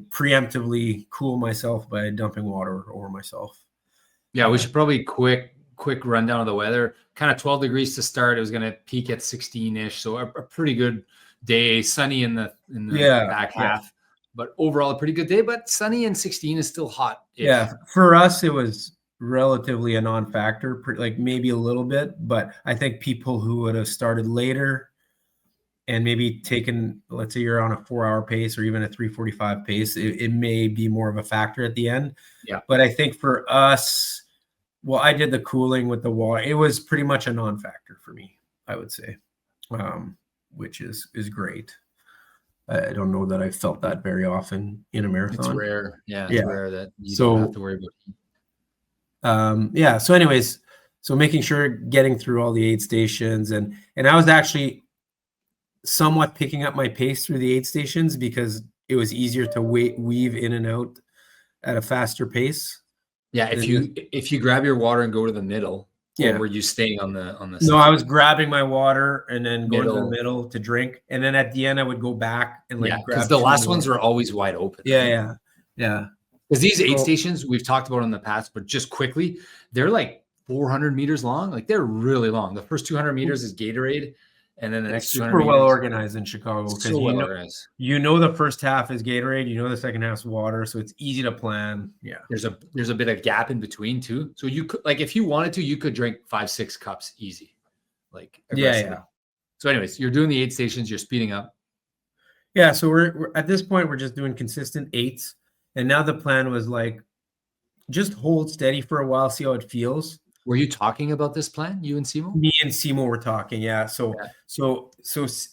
preemptively cool myself by dumping water over myself. Yeah, we should probably quick rundown of the weather. Kind of 12 degrees to start. It was going to peak at 16-ish, so a pretty good day. Sunny in the back half, but overall a pretty good day. But sunny and 16 is still hot. Yeah, for us it was relatively a non-factor, maybe a little bit, but I think people who would have started later and maybe taken, let's say you're on a 4-hour pace or even a 3:45 pace, it may be more of a factor at the end. Yeah. But I think for us, well, I did the cooling with the water. It was pretty much a non-factor for me, I would say, which is great. I don't know that I felt that very often in a marathon. It's rare. Yeah, it's rare that you don't have to worry about heat. So anyways, so making sure getting through all the aid stations and I was actually somewhat picking up my pace through the aid stations because it was easier to weave in and out at a faster pace. Yeah, if you grab your water and go to the middle, or were you staying on the No, I was grabbing my water and then going to the middle to drink, and then at the end I would go back and grab. Because the last ones were always wide open. Yeah. Because these aid stations we've talked about in the past, but just quickly, they're 400 meters long. They're really long. The first 200 meters is Gatorade. And then the next 200 super well organized in Chicago because you know the first half is Gatorade, the second half is water, so it's easy to plan. Yeah, there's a bit of gap in between too, so you could if you wanted to, you could drink 5-6 cups easy, Yeah. So, anyways, you're doing the aid stations, you're speeding up. Yeah, so we're at this point we're just doing consistent 8s, and now the plan was just hold steady for a while, see how it feels. Were you talking about this plan, you and Simo? Me and Simo were talking, yeah. Yeah. So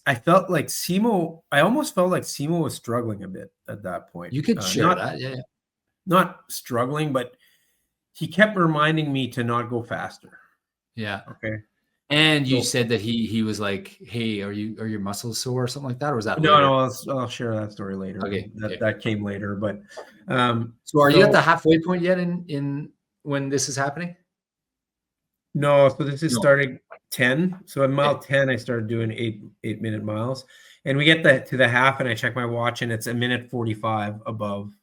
I felt like Simo. I almost felt like Simo was struggling a bit at that point. You could share that. Yeah. Not struggling, but he kept reminding me to not go faster. Yeah. Okay. And you said that he was like, "Hey, are your muscles sore or something like that?" Or was that no, later? no? I'll share that story later. Okay. That came later, but so are you at the halfway point yet in when this is happening? No, so this is No. starting 10. So at mile 10, I started doing 8-minute miles, and we get to the half, and I check my watch, and it's a minute 45 above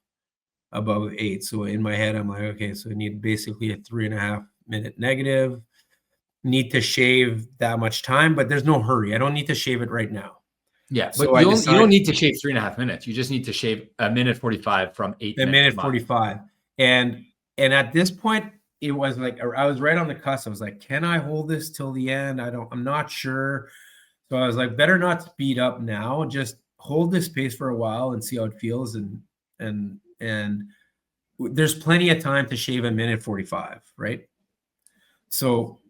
8. So in my head, I'm like, okay, so I need basically a 3.5 minute negative. Need to shave that much time, but there's no hurry. I don't need to shave it right now. Yeah, so but you don't need to shave 3.5 minutes. You just need to shave a minute 45 from 8 minutes. A minute 45, and at this point, it was like I was right on the cusp. I was like, can I hold this till the end? I'm not sure. So I was like, better not speed up now. Just hold this pace for a while and see how it feels. And there's plenty of time to shave a minute 45, right? So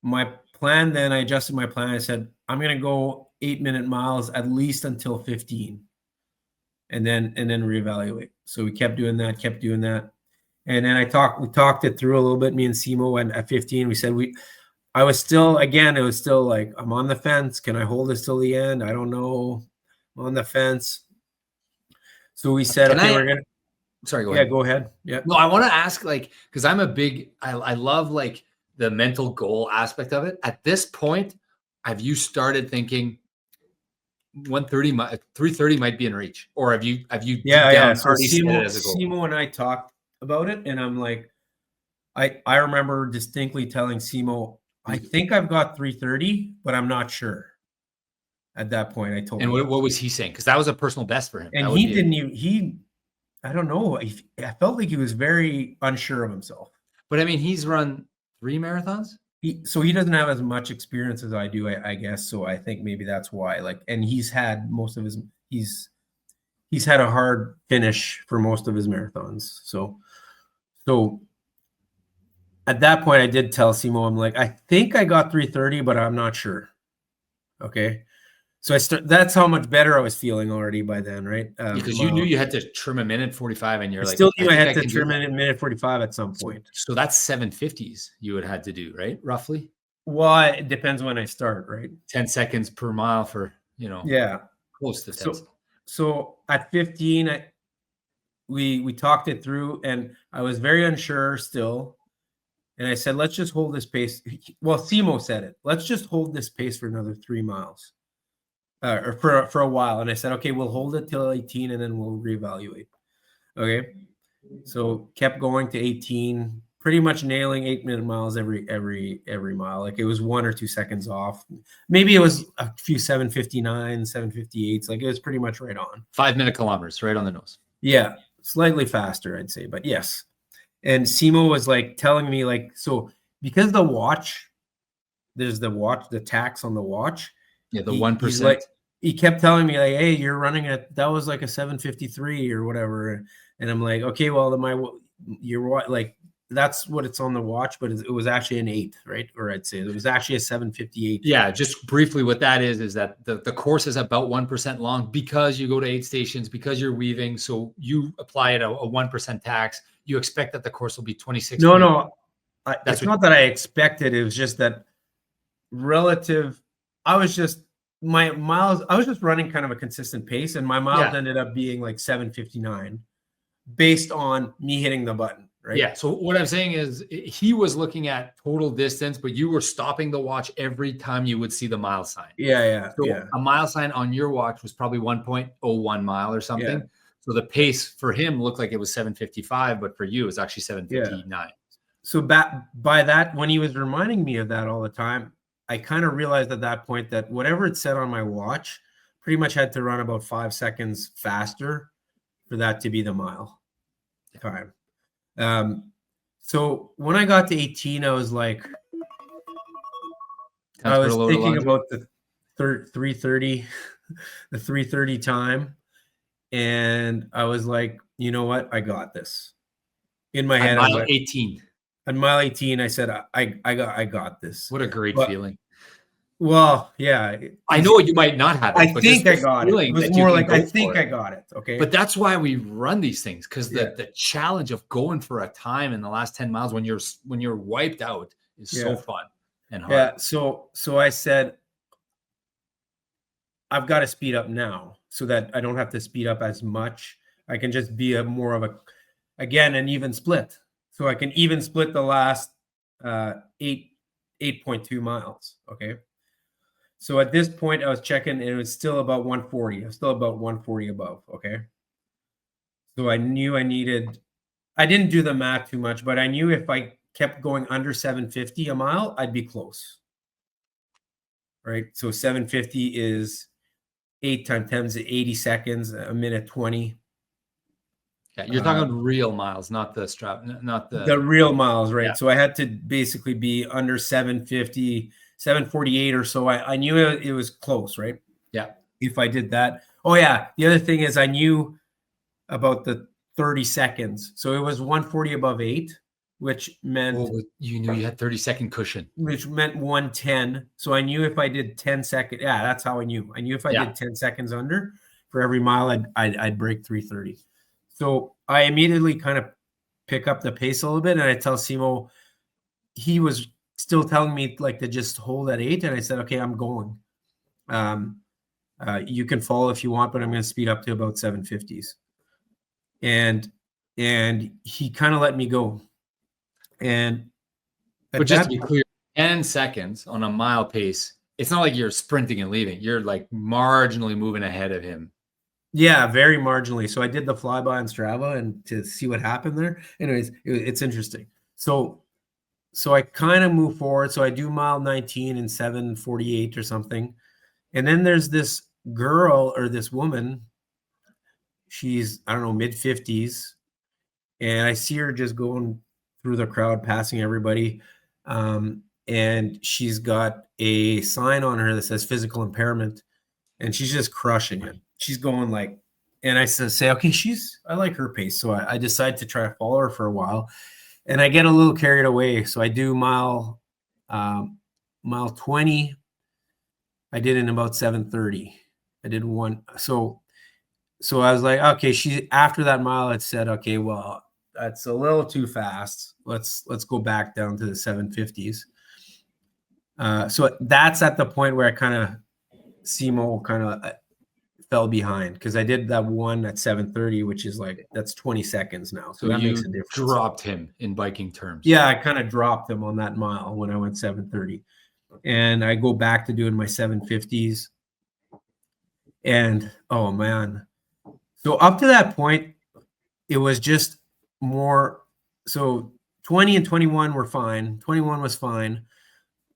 my plan, then I adjusted my plan. I said, I'm going to go 8-minute miles at least until 15, and then reevaluate. So we kept doing that. And then we talked it through a little bit. Me and Simo, and at 15, we said I was still, again, it was still like, I'm on the fence. Can I hold this till the end? I don't know. I'm on the fence. So we said, okay, we're gonna. Sorry, go ahead. Yeah, go ahead. Yeah. No, I want to ask, like, because I'm a big, I love like the mental goal aspect of it. At this point, have you started thinking 130, 330 might be in reach, or have you Yeah. So already set it as a goal? Simo and I talked about it, and I'm like, I remember distinctly telling Simo, I think I've got 330, but I'm not sure. At that point, I told him. And what was he saying? Because that was a personal best for him. And he didn't even, I don't know. I felt like he was very unsure of himself. But I mean, he's run 3 marathons. So he doesn't have as much experience as I do, I guess. So I think maybe that's why. Like, and he's had he's had a hard finish for most of his marathons. So at that point, I did tell Simo, I'm like, I think I got 330, but I'm not sure. Okay. So that's how much better I was feeling already by then, right? Because you knew you had to trim a minute 45, and you're like, still knew I had to trim a minute 45 at some point. So that's 750s you would have to do, right? Roughly. Well, it depends when I start, right? 10 seconds per mile for, yeah, close to 10. So at 15, we talked it through, and I was very unsure still. And I said, let's just hold this pace. Well, Simo said it. Let's just hold this pace for another 3 miles. Or for a while. And I said, okay, we'll hold it till 18, and then we'll reevaluate. Okay. So kept going to 18, pretty much nailing 8-minute miles every mile. Like, it was 1 or 2 seconds off. Maybe it was a few 7:59, 7:58s. Like, it was pretty much right on. 5-minute kilometers, right on the nose. Yeah. Slightly faster, I'd say, but yes. And Simo was like telling me, like, so because the watch, there's the tax on the watch. Yeah, the 1%. Like, he kept telling me, like, hey, you're running that was like a 7:53 or whatever. And I'm like, okay, well, you're like, that's what it's on the watch, but it was actually an 8th, right? Or I'd say it was actually a 7:58. Yeah, just briefly, what that is that the course is about 1% long because you go to 8 stations, because you're weaving. So you apply it a 1% tax. You expect that the course will be 26. No. It's not that I expected. It was just that relative. I was just running kind of a consistent pace, and my miles ended up being like 7:59 based on me hitting the button, right? Yeah. So what I'm saying is he was looking at total distance, but you were stopping the watch every time you would see the mile sign. Yeah. So a mile sign on your watch was probably 1.01 mile or something. Yeah. So the pace for him looked like it was 7:55, but for you, it was actually 7:59. Yeah. So by that, when he was reminding me of that all the time, I kind of realized at that point that whatever it said on my watch pretty much had to run about 5 seconds faster for that to be the mile time. So when I got to 18, I was like, I was thinking about the 330, the 330 time. And I was like, you know what? I got this. In my At head, mile 18. on mile 18, I said, I got this. What a great But, feeling. well, yeah. I know you might not have it, I but think just I the got it. It feeling was that you more can like, go I for think it. I got it. Okay. But that's why we run these things, because Yeah. the challenge of going for a time in the last 10 miles when you're wiped out is so fun and hard. Yeah. So I said, I've got to speed up now so that I don't have to speed up as much. I can just be a more of an even split. So I can even split the last 8.2 miles. Okay. So at this point, I was checking and it was still about 140. I was still about 140 above. Okay. So I knew I didn't do the math too much, but I knew if I kept going under 750 a mile, I'd be close. Right. So 750 is 8 times 10 is 80 seconds, a minute 20. Yeah, you're talking real miles, not the strap, not The real miles, right? Yeah. So I had to basically be under 750, 748 or so. I knew it was close, right? Yeah. If I did that. Oh, yeah. The other thing is I knew about the 30 seconds. So it was 140 above 8, which meant you knew you had 30-second cushion. Which meant 110. So I knew if I did 10 seconds, yeah, that's how I knew. I knew if I did 10 seconds under for every mile, I'd break 330. So I immediately kind of pick up the pace a little bit, and I tell Simo, he was still telling me like to just hold at 8, and I said, okay, I'm going. You can follow if you want, but I'm going to speed up to about 750s. And he kind of let me go. And but just to be clear, 10 seconds on a mile pace, it's not like you're sprinting and leaving. You're like marginally moving ahead of him. Yeah, very marginally. So I did the flyby on Strava and to see what happened there. Anyways, it's interesting. So I kind of move forward. So I do mile 19 in 7:48 or something. And then there's this girl or this woman. She's, I don't know, mid-50s. And I see her just going through the crowd, passing everybody. And she's got a sign on her that says physical impairment. And she's just crushing it. She's going like, and I say, okay, I like her pace. So I decide to try to follow her for a while. And I get a little carried away. So I do mile 20. I did in about 7:30. I did one. So I was like, okay, after that mile, it said, okay, well, that's a little too fast. Let's go back down to the 750s. So that's at the point where I kind of Simo kind of fell behind because I did that one at 7:30, which is like that's 20 seconds now. So that makes a difference. Dropped him in biking terms. Yeah, I kind of dropped him on that mile when I went 7:30, and I go back to doing my 750s. And oh man, so up to that point, it was just more. So 20 and 21 were fine. 21 was fine.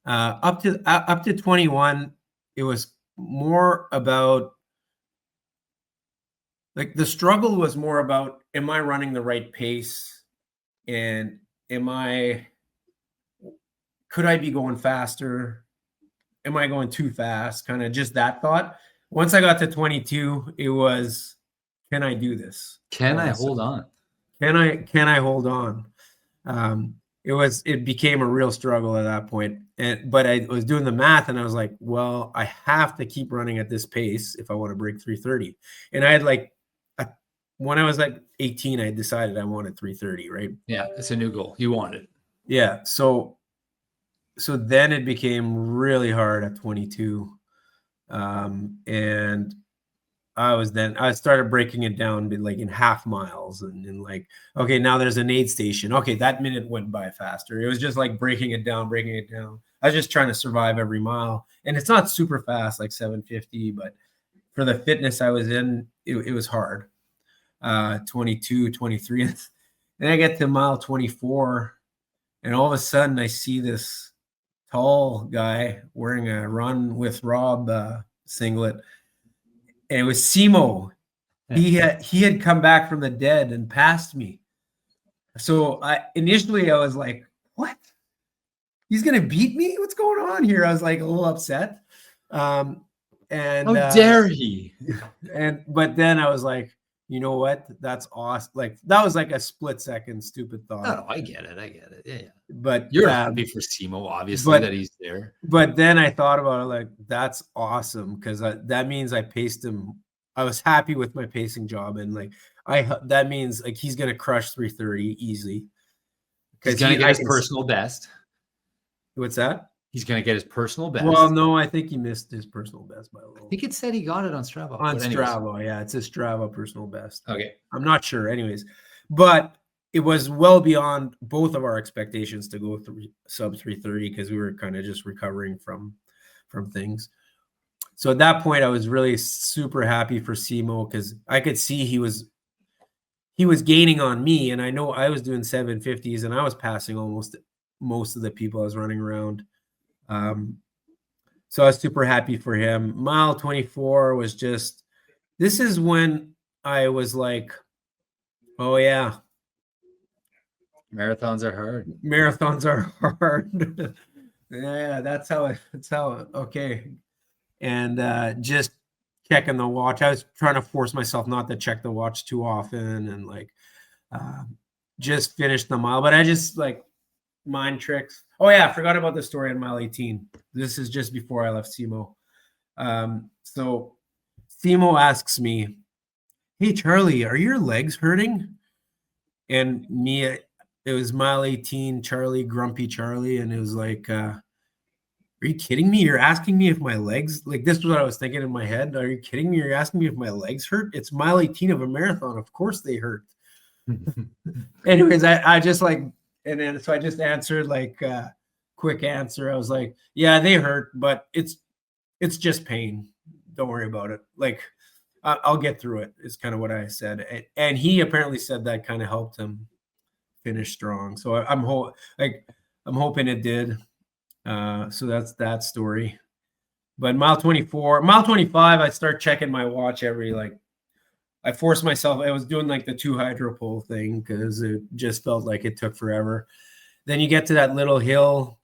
Up to 21, it was more about like the struggle was more about, am I running the right pace? And could I be going faster? Am I going too fast? Kind of just that thought. Once I got to 22, it was, can I do this? Can I hold on? Can I hold on? It became a real struggle at that point. But I was doing the math and I was like, well, I have to keep running at this pace if I want to break 330. And I had when I was like 18, I decided I wanted 330, right? Yeah, it's a new goal. You want it. Yeah. So then it became really hard at 22. And I started breaking it down like in half miles and like, okay, now there's an aid station. Okay, that minute went by faster. It was just like breaking it down. I was just trying to survive every mile. And it's not super fast, like 750, but for the fitness I was in, it was hard. 22, 23. And I get to mile 24, and all of a sudden I see this tall guy wearing a Run with Rob singlet. And it was Simo. He had come back from the dead and passed me. So initially I was like, what? He's going to beat me? What's going on here? I was like a little upset. And how dare he? But then I was like, you know what? That's awesome. Like that was like a split second stupid thought. No, I get it. Yeah. But You're happy for Simo, obviously, but- that he's there. But then I thought about it, like that's awesome because that means I paced him. I was happy with my pacing job, and like that means like he's gonna crush 330 easily. He's gonna get his personal best. What's that? He's gonna get his personal best. Well, no, I think he missed his personal best by a little. I think it said he got it on Strava. On Strava, yeah, it's a Strava personal best. Okay, I'm not sure, anyways, but it was well beyond both of our expectations to go through sub 330 because we were kind of just recovering from things. So at that point, I was really super happy for Simo because I could see he was gaining on me, and I know I was doing 750s and I was passing almost most of the people I was running around. So I was super happy for him. Mile 24 was just, this is when I was like, oh yeah, marathons are hard. Marathons are hard. Yeah, that's how okay. And just checking the watch. I was trying to force myself not to check the watch too often and like just finished the mile. But I just like mind tricks. Oh yeah, I forgot about the story on mile 18. This is just before I left Simo. So Simo asks me, "Hey Charlie, are your legs hurting?" And me, it was mile 18, Charlie, grumpy Charlie, and it was like, are you kidding me? You're asking me if my legs, like this was what I was thinking in my head. Are you kidding me? You're asking me if my legs hurt? It's mile 18 of a marathon. Of course they hurt. Anyways, I just like, and then so I just answered like quick answer. I was like, yeah, they hurt, but it's just pain. Don't worry about it. Like I'll get through it is kind of what I said. And he apparently said that kind of helped him finish strong. So I'm hoping it did. So that's that story. But mile 24, mile 25, I start checking my watch I forced myself. I was doing like the 2 hydro pole thing because it just felt like it took forever. Then you get to that little hill,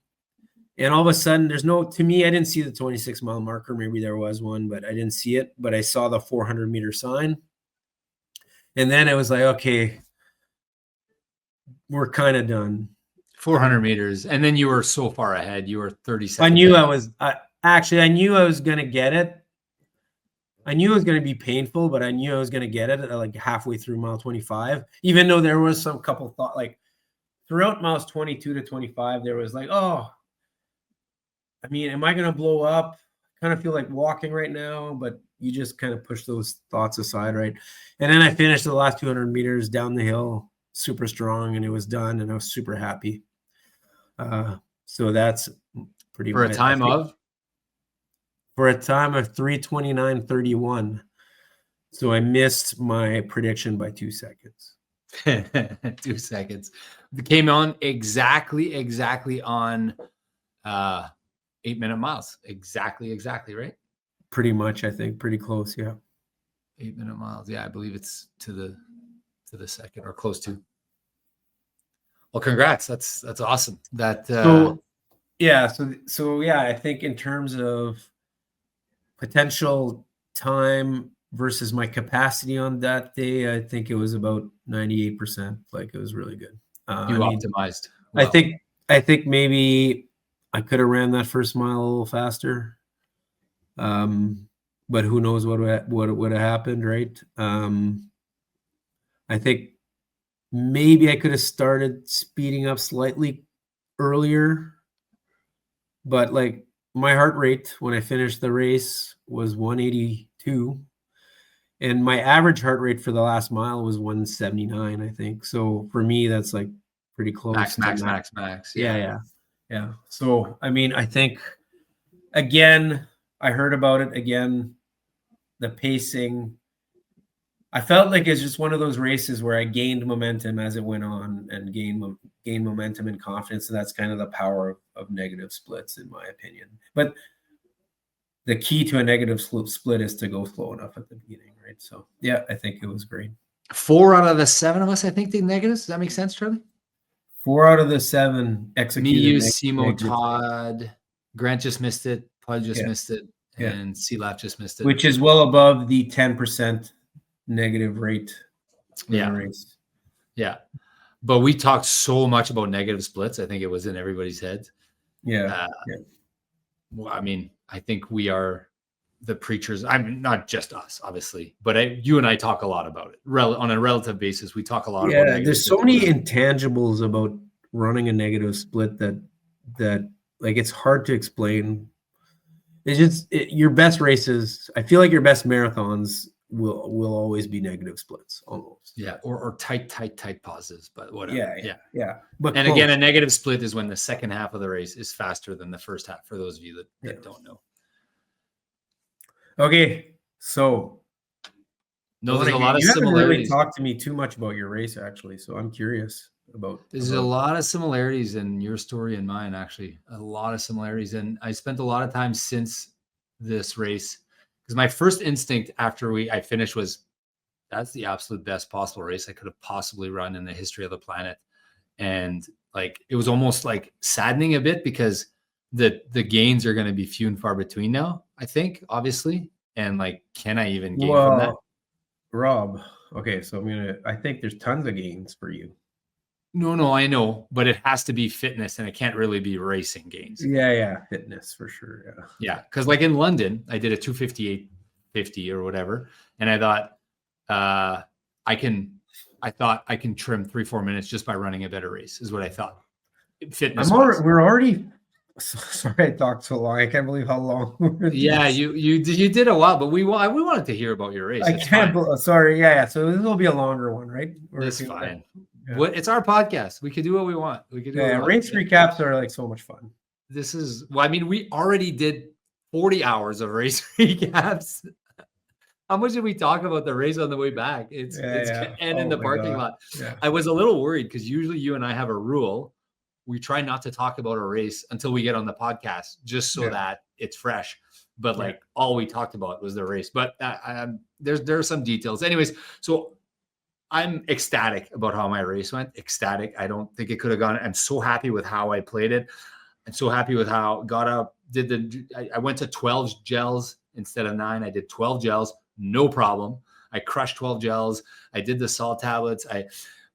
and all of a sudden to me, I didn't see the 26 mile marker. Maybe there was one, but I didn't see it. But I saw the 400 meter sign. And then it was like, okay, we're kind of done. 400 meters. And then you were so far ahead. You were 30 seconds. I knew I knew I was going to get it. I knew it was going to be painful, but I knew I was going to get it at like halfway through mile 25, even though there was some couple thought like throughout miles 22 to 25, there was like, oh, I mean, am I going to blow up? I kind of feel like walking right now, but you just kind of push those thoughts aside, right? And then I finished the last 200 meters down the hill, super strong, and it was done, and I was super happy. So that's pretty much. For a time of? For a time of 3:29:31. So I missed my prediction by 2 seconds. 2 seconds. It came on exactly on 8-minute miles. Exactly, right? Pretty much, I think. Pretty close, yeah. 8-minute miles. Yeah, I believe it's to the second or close to. Well, congrats. That's awesome. So yeah, I think in terms of potential time versus my capacity on that day, I think it was about 98%. Like it was really good. Optimized. Well. I think maybe I could have ran that first mile a little faster. But who knows what would have happened, right? I think maybe I could have started speeding up slightly earlier, but like my heart rate when I finished the race was 182, and my average heart rate for the last mile was 179, I think. So for me, that's like pretty close. Max. Yeah. So, I mean, I think, again, I heard about it again, the pacing. I felt like it's just one of those races where I gained momentum as it went on and gained momentum and confidence. And that's kind of the power of negative splits, in my opinion. But the key to a negative split is to go slow enough at the beginning, right? So, yeah, I think it was great. 4 out of the 7 of us, I think, did negatives. Does that make sense, Charlie? 4 out of the 7 executed. Me, you, Simo, Todd, Grant just missed it. Pud just missed it. Yeah. And C-Lap just missed it. Which is well above the 10% negative rate in Yeah. the race. Yeah. But we talked so much about negative splits. I think it was in everybody's heads. Yeah. Well, I mean, I think we are the preachers. I mean, not just us, obviously, but you and I talk a lot about it. On a relative basis, we talk a lot about negative there's so splits. many intangibles about running a negative split that like it's hard to explain. It's just your best races. I feel like your best marathons will always be negative splits almost. Yeah, or tight pauses, but whatever. Yeah. But and again, a negative split is when the second half of the race is faster than the first half. For those of you that don't know. Okay, so no, there's a lot of similarities. You haven't really talked to me too much about your race, actually, so I'm curious about. There's a lot of similarities in your story and mine, actually. A lot of similarities, and I spent a lot of time since this race because my first instinct after I finished was that's the absolute best possible race I could have possibly run in the history of the planet, and like it was almost like saddening a bit because the gains are going to be few and far between now, I think, obviously. And like, can I even gain from that? Rob, okay, so I think there's tons of gains for you. No, I know, but it has to be fitness and it can't really be racing gains. Yeah, fitness for sure. Yeah, because like in London, I did a 258.50 or whatever, and I thought I can trim 3-4 minutes just by running a better race, is what I thought. Fitness. We're already. Sorry, I talked so long. I can't believe how long. Yeah, you did a while, but we wanted to hear about your race. I can't. Sorry, yeah. So this will be a longer one, right? That's fine. Yeah. It's our podcast. We could do what we want. We could do. Yeah, race recaps are like so much fun. This is. Well, I mean, we already did 40 hours of race recaps. How much did we talk about the race on the way back? In the parking lot. Yeah. I was a little worried because usually you and I have a rule. We try not to talk about a race until we get on the podcast, just so that it's fresh. But like all we talked about was the race. But there are some details. Anyways, so I'm ecstatic about how my race went. Ecstatic. I don't think it could have gone. I'm so happy with how I played it. I'm so happy with how got up. I went to 12 gels instead of 9. I did 12 gels. No problem. I crushed 12 gels. I did the salt tablets.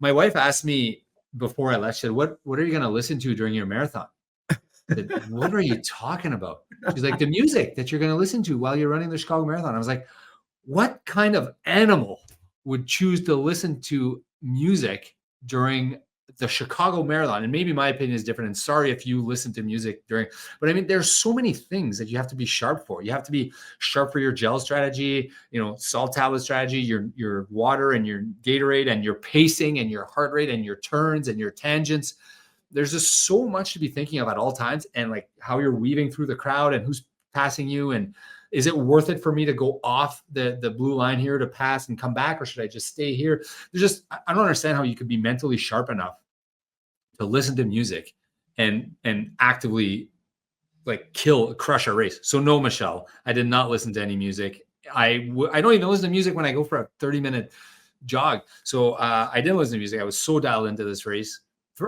My wife asked me before I left, she said, what are you going to listen to during your marathon? I said, what are you talking about? She's like, the music that you're going to listen to while you're running the Chicago Marathon. I was like, what kind of animal would choose to listen to music during the Chicago Marathon? And maybe my opinion is different. And sorry if you listen to music but I mean, there's so many things that you have to be sharp for. You have to be sharp for your gel strategy, salt tablet strategy, your water and your Gatorade and your pacing and your heart rate and your turns and your tangents. There's just so much to be thinking of at all times, and like how you're weaving through the crowd and who's passing you, and is it worth it for me to go off the blue line here to pass and come back, or should I just stay here? I don't understand how you could be mentally sharp enough to listen to music and actively like crush a race. So no, Michelle, I did not listen to any music. I don't even listen to music when I go for a 30-minute jog. So I didn't listen to music. I was so dialed into this race.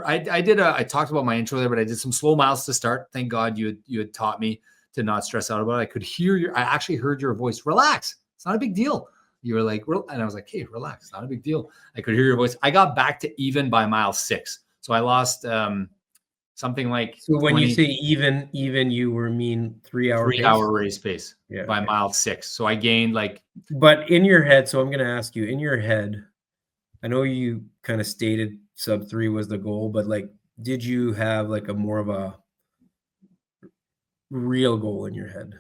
I talked about my intro there, but I did some slow miles to start. Thank God you had taught me to not stress out about it. I could hear I actually heard your voice. Relax. It's not a big deal. You were like, and I was like, hey, relax. It's not a big deal. I could hear your voice. I got back to even by mile 6. So I lost something like. So when you say even, you were mean 3 hour 3 hour race pace by mile 6. So I gained like. But in your head, so I'm going to ask you, in your head, I know you kind of stated Sub-3 was the goal, but like, did you have like a more of a real goal in your head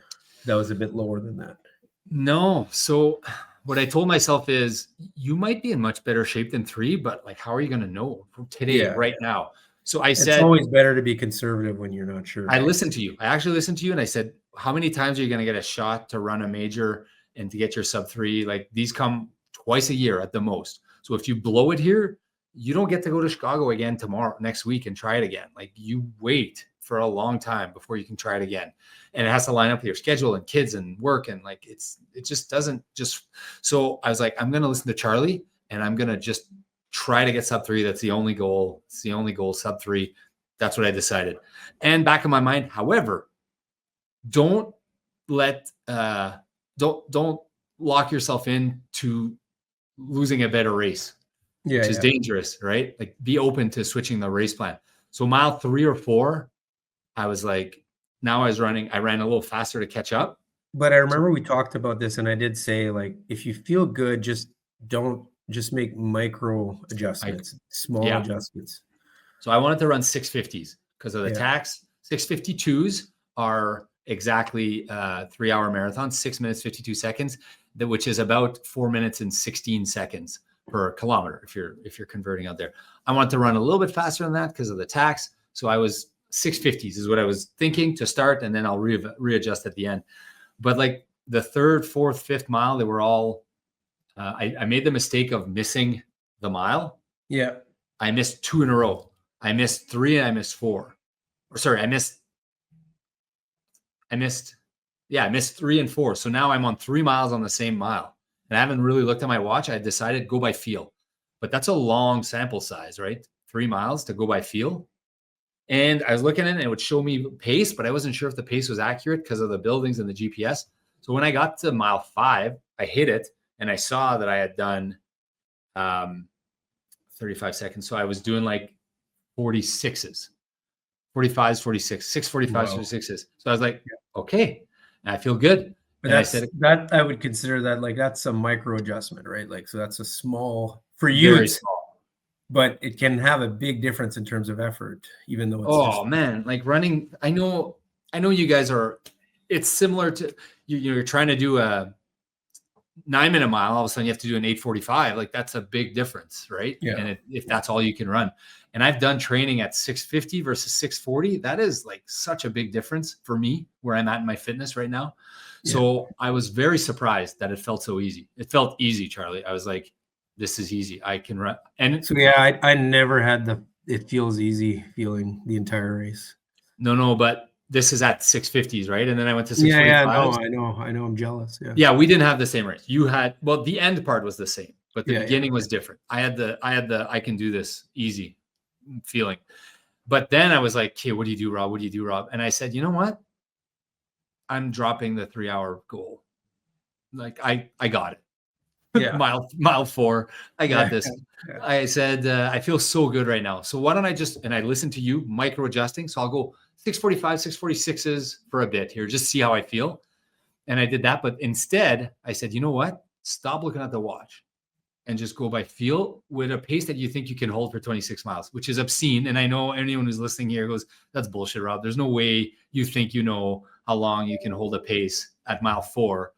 that was a bit lower than that? No. So what I told myself is you might be in much better shape than 3, but like, how are you going to know today, right now? So I said, it's always better to be conservative when you're not sure. I listened to you. I actually listened to you. And I said, how many times are you going to get a shot to run a major and to get your Sub-3? Like these come twice a year at the most. So if you blow it here, you don't get to go to Chicago again next week and try it again. Like you wait for a long time before you can try it again. And it has to line up with your schedule and kids and work. And like, it just doesn't so I was like, I'm going to listen to Charlie and I'm going to just try to get Sub-3. That's the only goal. It's the only goal, Sub-3. That's what I decided. And back in my mind, however, don't lock yourself in to losing a better race, Yeah, which is dangerous, right? Like be open to switching the race plan. So mile 3 or 4, I was like, now I ran a little faster to catch up. But I remember we talked about this, and I did say, like, if you feel good, just make micro adjustments, small Yeah. adjustments. So I wanted to run 650s because of the Yeah. tax. 652s are exactly 3-hour marathon, 6 minutes, 52 seconds, which is about 4 minutes and 16 seconds per kilometer if you're converting out there. I wanted to run a little bit faster than that because of the tax. So I was 650s is what I was thinking to start, and then I'll readjust at the end. But like the 3rd, 4th, 5th mile, they were all, I made the mistake of missing the mile. Yeah. I missed 2 in a row. I missed 3 and I missed 4. Or sorry, I missed 3 and 4. So now I'm on 3 miles on the same mile. And I haven't really looked at my watch. I decided go by feel. But that's a long sample size, right? 3 miles to go by feel. And I was looking at it and it would show me pace, but I wasn't sure if the pace was accurate because of the buildings and the GPS. So when I got to mile 5, I hit it and I saw that I had done 35 seconds. So I was doing like 46s, 45s, 46, 645s, Wow. 46s. So I was like, okay, and I feel good. But And that's, I said, that I would consider that, like, that's a micro adjustment, right? Like, so that's a small, for you, very it's small. but it can have a big difference in terms of effort, even though it's Oh man, like running. I know you guys are, it's similar to you're trying to do a 9-minute mile. All of a sudden you have to do an 8:45. Like that's a big difference, right? Yeah. And if that's all you can run. And I've done training at 650 versus 640. That is like such a big difference for me where I'm at in my fitness right now. Yeah. So I was very surprised that it felt so easy. It felt easy, Charlie. I was like, this is easy. I can run. And so yeah, I never had it feels easy feeling the entire race. No, but this is at 650s, right? And then I went to 645s. Yeah, no, I know. I'm jealous. Yeah. Yeah, we didn't have the same race. You had, well, the end part was the same, but the Yeah, beginning was different. I had the I can do this easy feeling. But then I was like, okay, what do you do, Rob? What do you do, Rob? And I said, you know what? I'm dropping the 3-hour goal. Like I got it. Yeah. mile 4. I got this. Yeah. I said, I feel so good right now. So why don't I and I listened to you micro adjusting. So I'll go 645, 646s for a bit here, just see how I feel. And I did that. But instead I said, you know what? Stop looking at the watch and just go by feel with a pace that you think you can hold for 26 miles, which is obscene. And I know anyone who's listening here goes, that's bullshit, Rob. There's no way you think you know how long you can hold a pace at mile 4.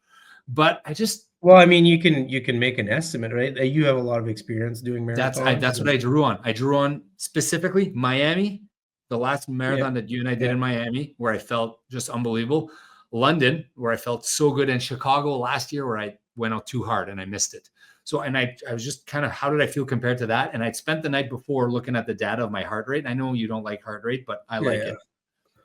But I just, well, I mean, you can make an estimate, right? You have a lot of experience doing marathons. That's what I drew on. I drew on specifically Miami, the last marathon that you and I did in Miami, where I felt just unbelievable. London, where I felt so good, and Chicago last year, where I went out too hard and I missed it. So, and I was just kind of, how did I feel compared to that? And I'd spent the night before looking at the data of my heart rate. I know you don't like heart rate, but I like it.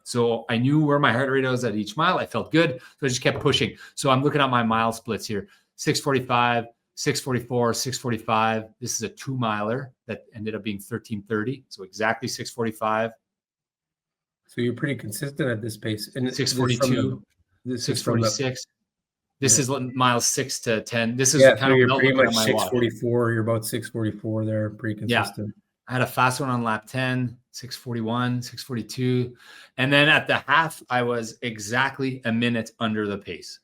So I knew where my heart rate was at each mile. I felt good. So I just kept pushing. So I'm looking at my mile splits here. 645, 644, 645. This is a 2-miler that ended up being 13:30. So exactly 645. So you're pretty consistent at this pace. And 642, 646. This is miles 6 to 10. This is kind of you're pretty much 644. You're about 644 there, pretty consistent. Yeah. I had a fast one on lap 10, 641, 642. And then at the half, I was exactly a minute under the pace.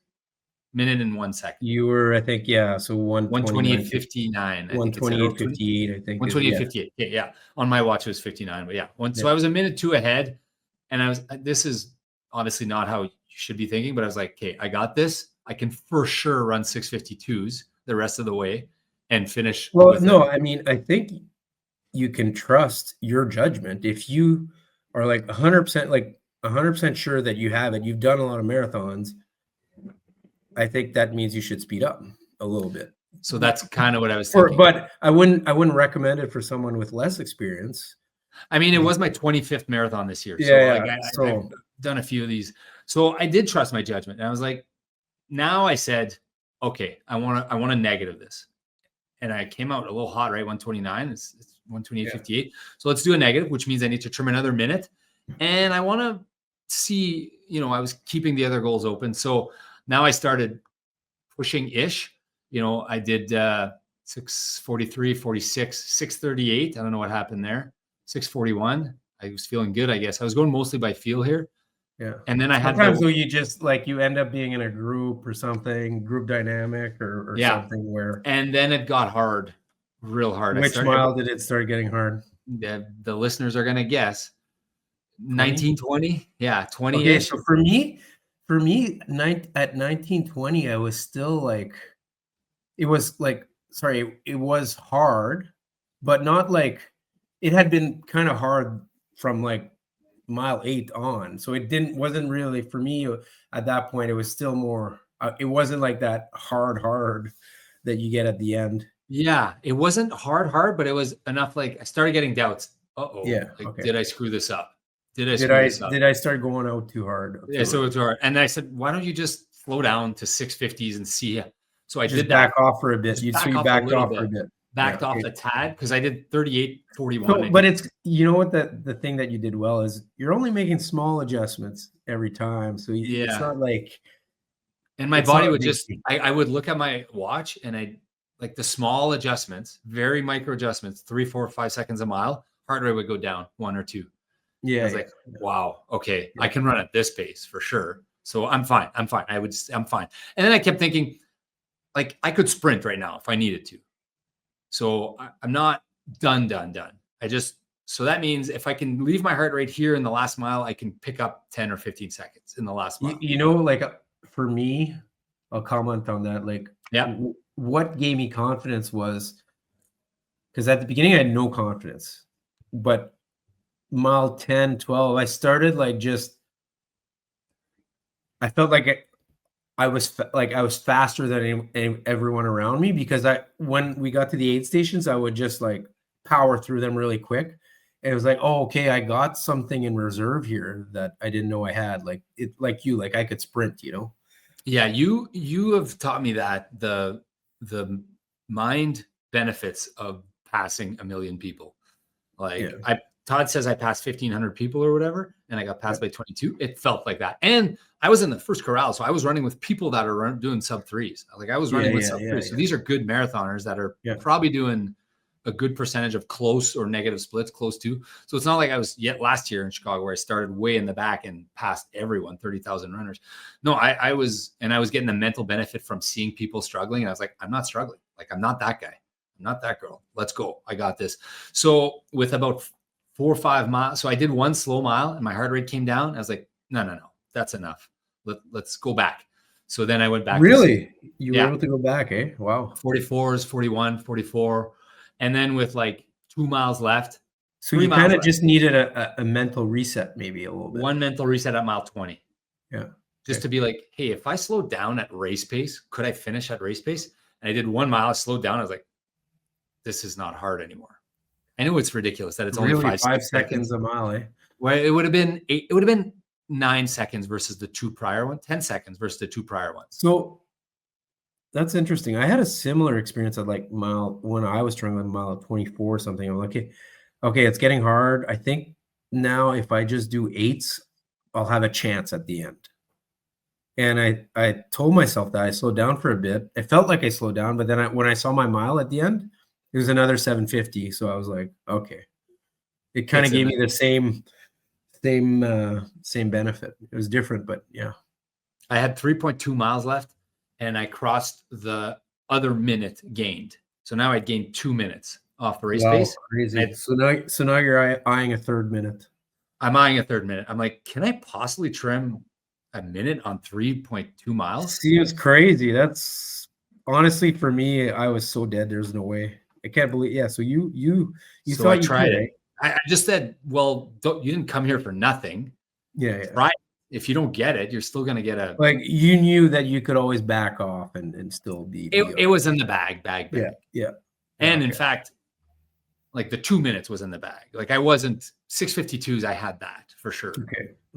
Minute and 1 second. You were, I think, so 128.59. 128.58, I think. 128.58. Yeah. On my watch, it was 59. But yeah. So I was a minute 2 ahead. And this is obviously not how you should be thinking, but I was like, okay, I got this. I can for sure run 652s the rest of the way and finish. Well, no, I mean, I think you can trust your judgment. If you are like 100% sure that you have it, you've done a lot of marathons, I think that means you should speed up a little bit. So that's kind of what I was thinking. But I wouldn't recommend it for someone with less experience. I mean, it was my 25th marathon this year. So I've done a few of these. So I did trust my judgment. And I was like, now I said, okay, I want to negative this. And I came out a little hot, right? 129. It's 128.58. So let's do a negative, which means I need to trim another minute. And I want to see, I was keeping the other goals open. So now I started pushing ish. I did 6:43, 46, 6:38. I don't know what happened there. 6:41. I was feeling good, I guess. I was going mostly by feel here. Yeah. And then I had sometimes though you just like you end up being in a group or something, group dynamic or something where. And then it got hard, real hard. Which mile did it start getting hard? The listeners are gonna guess. 1920. Yeah, 20-ish. Okay, so for me, at 1920, I was still like, it was hard, but not like it had been kind of hard from like mile 8 on. So it wasn't really for me at that point. It was still more, it wasn't like that hard that you get at the end. Yeah, it wasn't hard, but it was enough. Like I started getting doubts. Yeah. Like, okay. Did I screw this up? Did I start going out too hard? Yeah, so it's hard. And I said, why don't you just slow down to 650s and see? So I just did that. Back off for a bit. You backed off for a bit. Backed off a tad because I did 38:41. So, but it's what the thing that you did well is you're only making small adjustments every time. So it's not like. And my body would just I would look at my watch and I like the small adjustments, very micro adjustments, 3, 4, 5 seconds a mile. Heart rate would go down 1 or 2. Yeah. I was like, wow, okay, I can run at this pace for sure. So I'm fine. I'm fine. I'm fine. And then I kept thinking, like, I could sprint right now if I needed to. So I'm not done. So that means if I can leave my heart rate here in the last mile, I can pick up 10 or 15 seconds in the last mile. Like for me, I'll comment on that. Like, what gave me confidence was because at the beginning I had no confidence, but mile 10, 12, I started like I felt like I was faster than everyone around me because when we got to the aid stations, I would just like power through them really quick. And it was like, oh, okay, I got something in reserve here that I didn't know I had. Like I could sprint, Yeah, you have taught me that the mind benefits of passing 1 million people. Like Todd says I passed 1,500 people or whatever, and I got passed by 22. It felt like that. And I was in the first corral, so I was running with people that are doing sub-3s. Like I was running with sub-3s. So these are good marathoners that are probably doing a good percentage of close or negative splits, close to. So it's not like I was yet last year in Chicago where I started way in the back and passed everyone, 30,000 runners. No, I was getting the mental benefit from seeing people struggling. And I was like, I'm not struggling. Like I'm not that guy. I'm not that girl. Let's go. I got this. So with about 4 or 5 miles. So I did one slow mile and my heart rate came down. I was like, no, that's enough. Let's go back. So then I went back. Really? You were able to go back, eh? Wow. 44s, 41, 44. And then with like 2 miles left. So you kind of just needed a mental reset, maybe a little bit. One mental reset at mile 20. Yeah. Just to be like, hey, if I slow down at race pace, could I finish at race pace? And I did 1 mile, I slowed down. I was like, this is not hard anymore. I know it's ridiculous that it's only really 5 seconds a mile, eh? Well, it would have been 9 seconds versus the 2 prior ones, 10 seconds versus the 2 prior ones. So that's interesting. I had a similar experience at like mile when I was trying on mile 24 or something. I'm like, okay, it's getting hard. I think now if I just do 8s, I'll have a chance at the end. And I told myself that I slowed down for a bit. It felt like I slowed down, but then when I saw my mile at the end, it was another 750. So I was like, okay. It kind of gave me the same benefit. It was different, but yeah. I had 3.2 miles left and I crossed the other minute gained. So now I'd gained 2 minutes off the race pace. Crazy. So now you're eyeing a third minute. I'm eyeing a third minute. I'm like, can I possibly trim a minute on 3.2 miles? Seems crazy. That's honestly for me, I was so dead. There's no way. I can't believe. Yeah. So you so thought I you tried could, it. I just said, well, you didn't come here for nothing. Yeah. Try it. If you don't get it, you're still going to get a. Like you knew that you could always back off and still be. It was in the bag. Yeah. And in fact, like the 2 minutes was in the bag. Like I wasn't 6:52s. I had that for sure.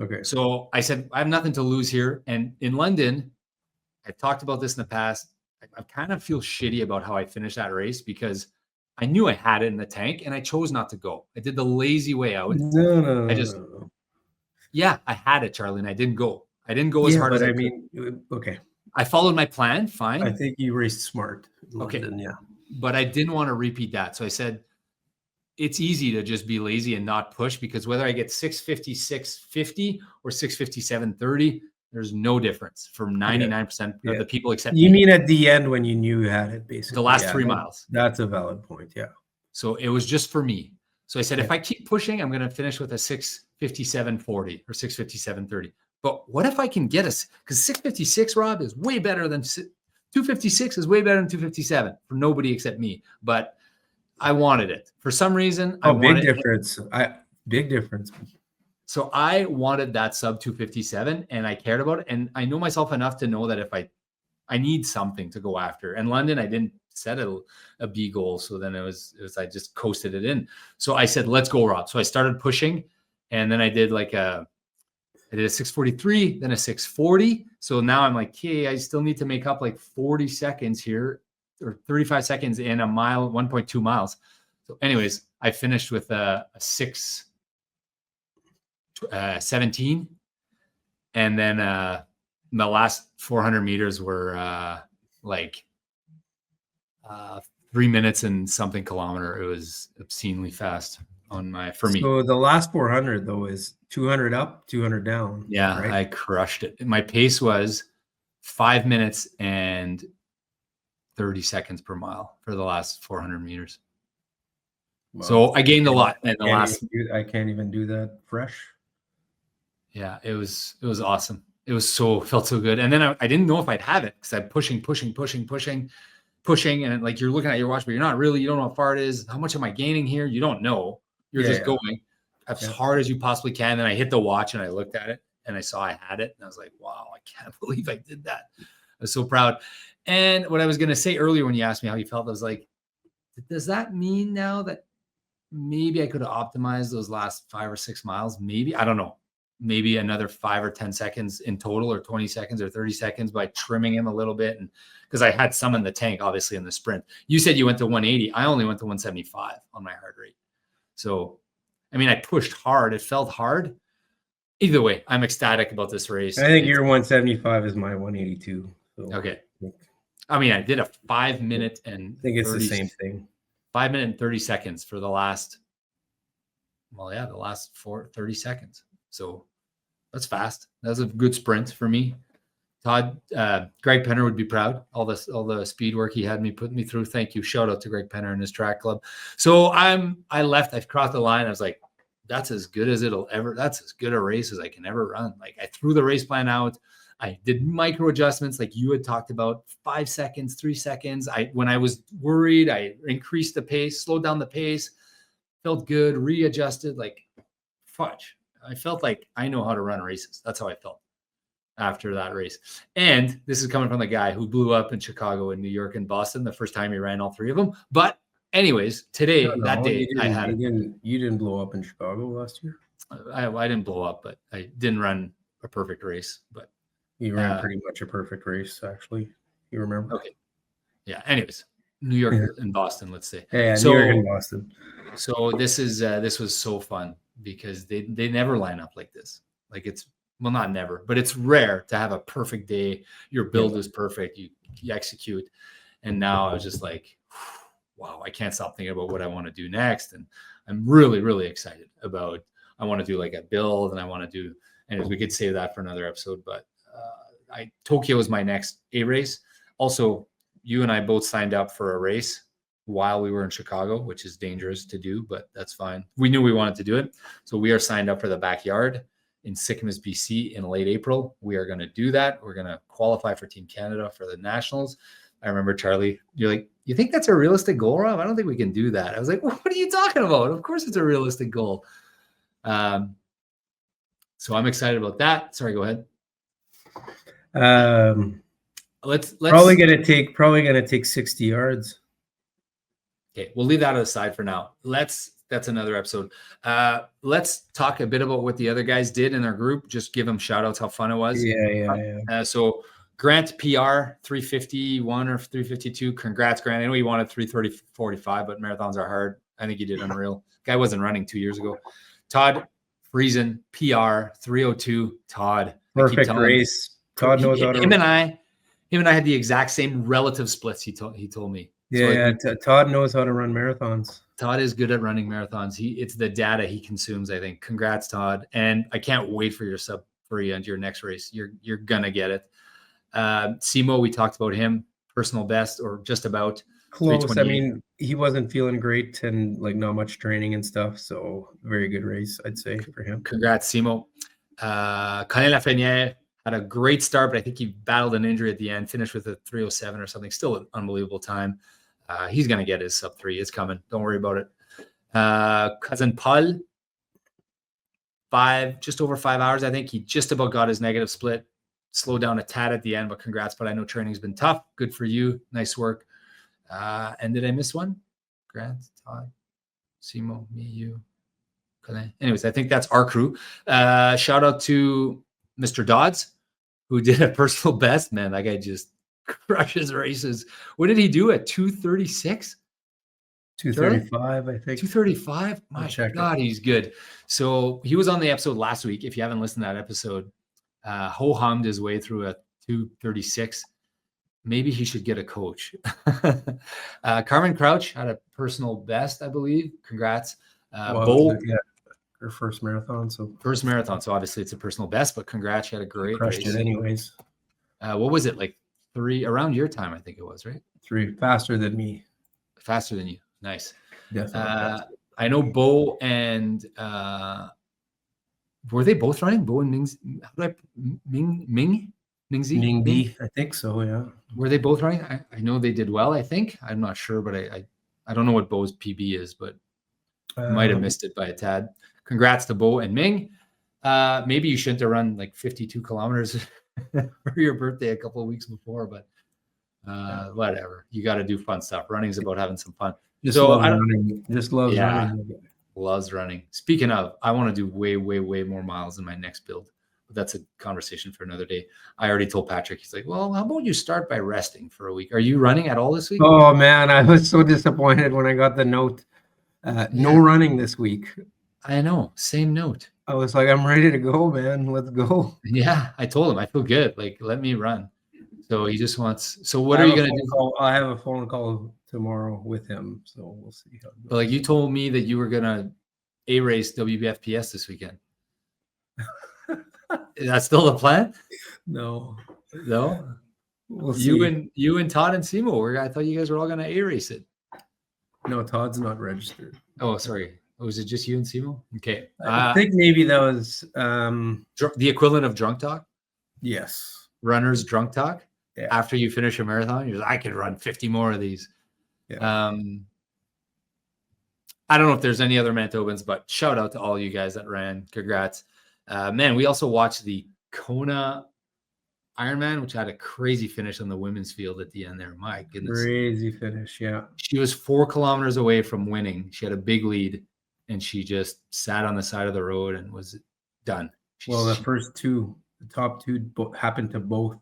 Okay. So I said, I have nothing to lose here. And in London, I've talked about this in the past. I kind of feel shitty about how I finished that race because I knew I had it in the tank and I chose not to go. I did the lazy way out. No. Yeah, I had it, Charlie, and I didn't go. I didn't go as hard as I could. Okay. I followed my plan. Fine. I think you raced smart. Okay. London, yeah. but I didn't want to repeat that. So I said, it's easy to just be lazy and not push, because whether I get 6:56.50 or 6:57.30, there's no difference for 99% of the people except You me. mean at the end when you knew you had it, basically? The last 3 miles. That's a valid point. Yeah. So it was just for me. So I said, if I keep pushing, I'm going to finish with a 6:57.40 or 6:57.30. But what if I can get us? Because 6:56, Rob, is way better than 2:56 is way better than 2:57 for nobody except me. But I wanted it for some reason. Big difference. Big difference. So I wanted that sub 2:57, and I cared about it. And I know myself enough to know that if I need something to go after. And London, I didn't set a B goal. So then it was I just coasted it in. So I said, let's go, Rob. So I started pushing, and then I did a 6:43, then a 6:40. So now I'm like, okay, I still need to make up like 40 seconds here, or 35 seconds in a mile, 1.2 miles. So anyways, I finished with a 6:17. And then the last 400 meters were 3 minutes and something kilometer. It was obscenely fast for me. So the last 400 though is 200 up, 200 down. Yeah, right? I crushed it. My pace was 5 minutes and 30 seconds per mile for the last 400 meters. Well, so I gained a lot in the last. I can't even do that fresh. Yeah, it was awesome. It was felt so good. And then I didn't know if I'd have it, because I'm pushing. And like, you're looking at your watch, but you don't know how far it is. How much am I gaining here? You don't know. You're just going as hard as you possibly can. Then I hit the watch and I looked at it and I saw I had it. And I was like, wow, I can't believe I did that. I was so proud. And what I was going to say earlier when you asked me how you felt, I was like, does that mean now that maybe I could have optimized those last 5 or 6 miles? Maybe, I don't know. Maybe another 5 or 10 seconds in total, or 20 seconds or 30 seconds by trimming him a little bit. And because I had some in the tank, obviously, in the sprint. You said you went to 180. I only went to 175 on my heart rate. So, I mean, I pushed hard. It felt hard. Either way, I'm ecstatic about this race. I think your 175 is my 182. So. Okay. I mean, I did a 5 minute and I think it's the same thing. 5 minute and 30 seconds for the last, the last 30 seconds. So that's fast. That was a good sprint for me. Todd, Greg Penner would be proud. All the speed work he had put me through. Thank you. Shout out to Greg Penner and his track club. So I left. I crossed the line. I was like, that's as good as that's as good a race as I can ever run. Like, I threw the race plan out. I did micro adjustments like you had talked about, 5 seconds, 3 seconds. When I was worried, I increased the pace, slowed down the pace, felt good, readjusted, like fudge. I felt like I know how to run races. That's how I felt after that race. And this is coming from the guy who blew up in Chicago and New York and Boston the first time he ran all 3 of them. But anyways, today, that day, I had it. You didn't blow up in Chicago last year? I didn't blow up, but I didn't run a perfect race. But you ran pretty much a perfect race, actually. You remember? Okay. Yeah. Anyways, New York and Boston, let's say. Yeah, New York and Boston. So this was so fun, because they never line up like this. Like, not never, but it's rare to have a perfect day. Your build is perfect. You execute. And now I was just like, wow, I can't stop thinking about what I want to do next. And I'm really, really excited about, I want to do like a build, and I want to do, and we could save that for another episode, but Tokyo is my next A race. Also, you and I both signed up for a race while we were in Chicago, which is dangerous to do, but that's fine. We knew we wanted to do it. So we are signed up for the backyard in Sycamus, BC in late April. We are going to do that. We're going to qualify for Team Canada for the Nationals. I remember, Charlie, you're like, you think that's a realistic goal, Rob? I don't think we can do that. I was like, what are you talking about? Of course it's a realistic goal. So I'm excited about that. Sorry, go ahead. Let's probably gonna take 60 yards. Okay, we'll leave that aside for now. That's another episode. Let's talk a bit about what the other guys did in our group. Just give them shout outs how fun it was. Yeah. So Grant PR 351 or 352. Congrats, Grant. I know you wanted 3:30:45, but marathons are hard. I think you did unreal. Guy wasn't running 2 years ago. Todd Friesen PR 302. Todd, perfect race. Todd knows how to. Him and I had the exact same relative splits. He told me. Yeah, Todd knows how to run marathons. Todd is good at running marathons. It's the data he consumes, I think. Congrats, Todd. And I can't wait for your Sub-3 and your next race. You're gonna get it. Simo, we talked about him, personal best or just about close. I mean, he wasn't feeling great and like not much training and stuff. So very good race, I'd say, for him. Congrats, Simo. Colin Lafreniere had a great start, but I think he battled an injury at the end, finished with a 3:07 or something. Still an unbelievable time. He's going to get his Sub-3. It's coming. Don't worry about it. Cousin Paul, just over 5 hours. I think he just about got his negative split. Slowed down a tad at the end, but congrats. But I know training's been tough. Good for you. Nice work. And did I miss one? Grant, Todd, Simo, me, you. Anyways, I think that's our crew. Shout out to Mr. Dodds, who did a personal best. Man, that guy just crushes races. What did he do at 2:36? 2:35, I think. 2:35? My God, he's good. So he was on the episode last week. If you haven't listened to that episode, ho-hummed his way through a 2:36. Maybe he should get a coach. Carmen Crouch had a personal best, I believe. Congrats. Bo, her first marathon. So obviously it's a personal best, but congrats. She had a great race. It anyways. What was it, like 3 around your time? I think it was, right? 3 faster than me. Faster than you. Nice. Definitely. I know Bo and were they both running? Bo and Mingzi, I think so. Yeah. Were they both running? I know they did well. I think I'm not sure, but I don't know what Bo's PB is, but might have missed it by a tad. Congrats to Bo and Ming. Maybe you shouldn't have run like 52 kilometers for your birthday a couple of weeks before, but whatever. You got to do fun stuff. Running is about having some fun. Just loves running. Loves running. Speaking of, I want to do way, way, way more miles in my next build. But that's a conversation for another day. I already told Patrick, he's like, well, how about you start by resting for a week? Are you running at all this week? Oh, man, I was so disappointed when I got the note. No running this week. I know. Same note. I was like, I'm ready to go, man. Let's go. Yeah, I told him I feel good. Like, let me run. So he just wants. So what are you going to do? I have a phone call tomorrow with him. So we'll see how it goes. But like you told me that you were going to A-race WBFPS this weekend. Is that still the plan? No. We'll see. You and Todd and Simo, I thought you guys were all going to A-race it. No, Todd's not registered. Oh, sorry. Was it just you and Simo? Okay. I think maybe that was the equivalent of drunk talk. Yes. Runner's drunk talk. Yeah. After you finish a marathon, you're like, I could run 50 more of these. Yeah. I don't know if there's any other Manitobans, but shout out to all you guys that ran. Congrats. Man, we also watched the Kona Ironman, which had a crazy finish on the women's field at the end there. My goodness. Crazy finish, yeah. She was 4 kilometers away from winning. She had a big lead, and she just sat on the side of the road and was done. The top two happened to both.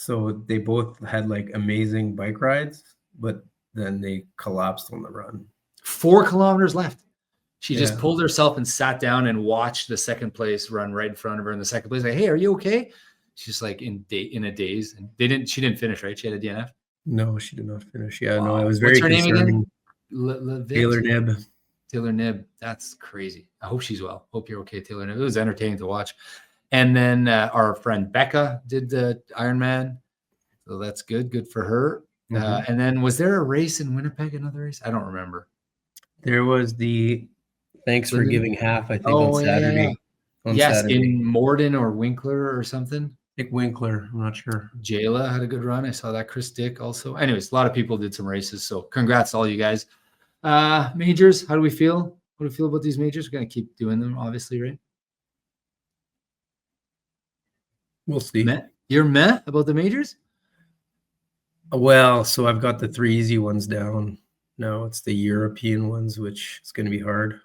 So they both had like amazing bike rides, but then they collapsed on the run. 4 kilometers left. She just pulled herself and sat down and watched the second place run right in front of her in the second place. Like, hey, are you okay? She's like in a daze. And she didn't finish, right? She had a DNF. No, she did not finish. Yeah, no, it was very concerning. What's her name again? Taylor Knibb. Taylor Knibb. That's crazy. I hope she's well. Hope you're okay, Taylor Knibb. It was entertaining to watch. And then our friend Becca did the Ironman. So that's good. Good for her. Mm-hmm. And then was there a race in Winnipeg? Another race? I don't remember. There was the Thanks for Giving half, I think, on Saturday. In Morden or Winkler or something. I think Winkler. I'm not sure. Jayla had a good run. I saw that. Chris Dick also. Anyways, a lot of people did some races. So congrats to all you guys. Majors, how do we feel? What do we feel about these majors? We're going to keep doing them, obviously, right? We'll see. You're meh about the majors? Well, so I've got the 3 easy ones down. Now it's the European ones, which is going to be hard.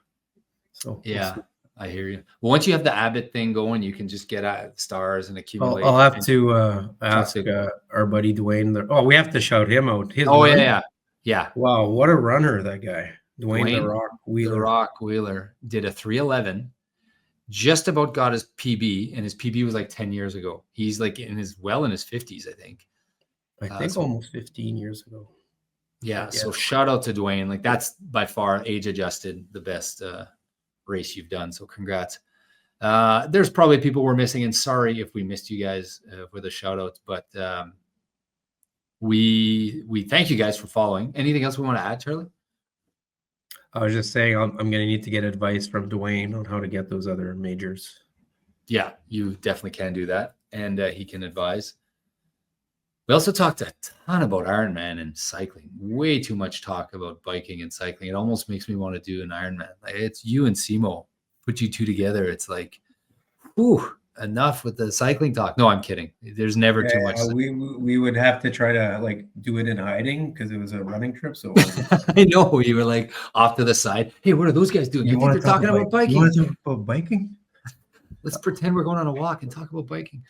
So yeah, I hear you. Well, once you have the Abbott thing going, you can just get at stars and accumulate. I'll have to ask our buddy Dwayne. We have to shout him out. Yeah. Wow, what a runner, that guy. Dwayne the Rock Wheeler. The Rock Wheeler did a 3:11. Just about got his PB, and his PB was like 10 years ago. He's like in his 50s, I think. I think almost 15 years ago. Yeah. So shout out to Dwayne. Like that's by far age adjusted the best race you've done. So congrats. There's probably people we're missing, and sorry if we missed you guys for the shout outs, but we thank you guys for following. Anything else we want to add, Charlie? I was just saying I'm going to need to get advice from Dwayne on how to get those other majors. Yeah, you definitely can do that, and he can advise. We also talked a ton about Ironman and cycling. Way too much talk about biking and cycling. It almost makes me want to do an Ironman. Like, it's you and Simo. Put you two together. It's like, whew, enough with the cycling talk. No, I'm kidding. There's never too much. We would have to try to like do it in hiding because it was a running trip. So I know you were like off to the side. Hey, what are those guys doing? You think they're talking about biking? You want to talk about biking? Let's pretend we're going on a walk and talk about biking.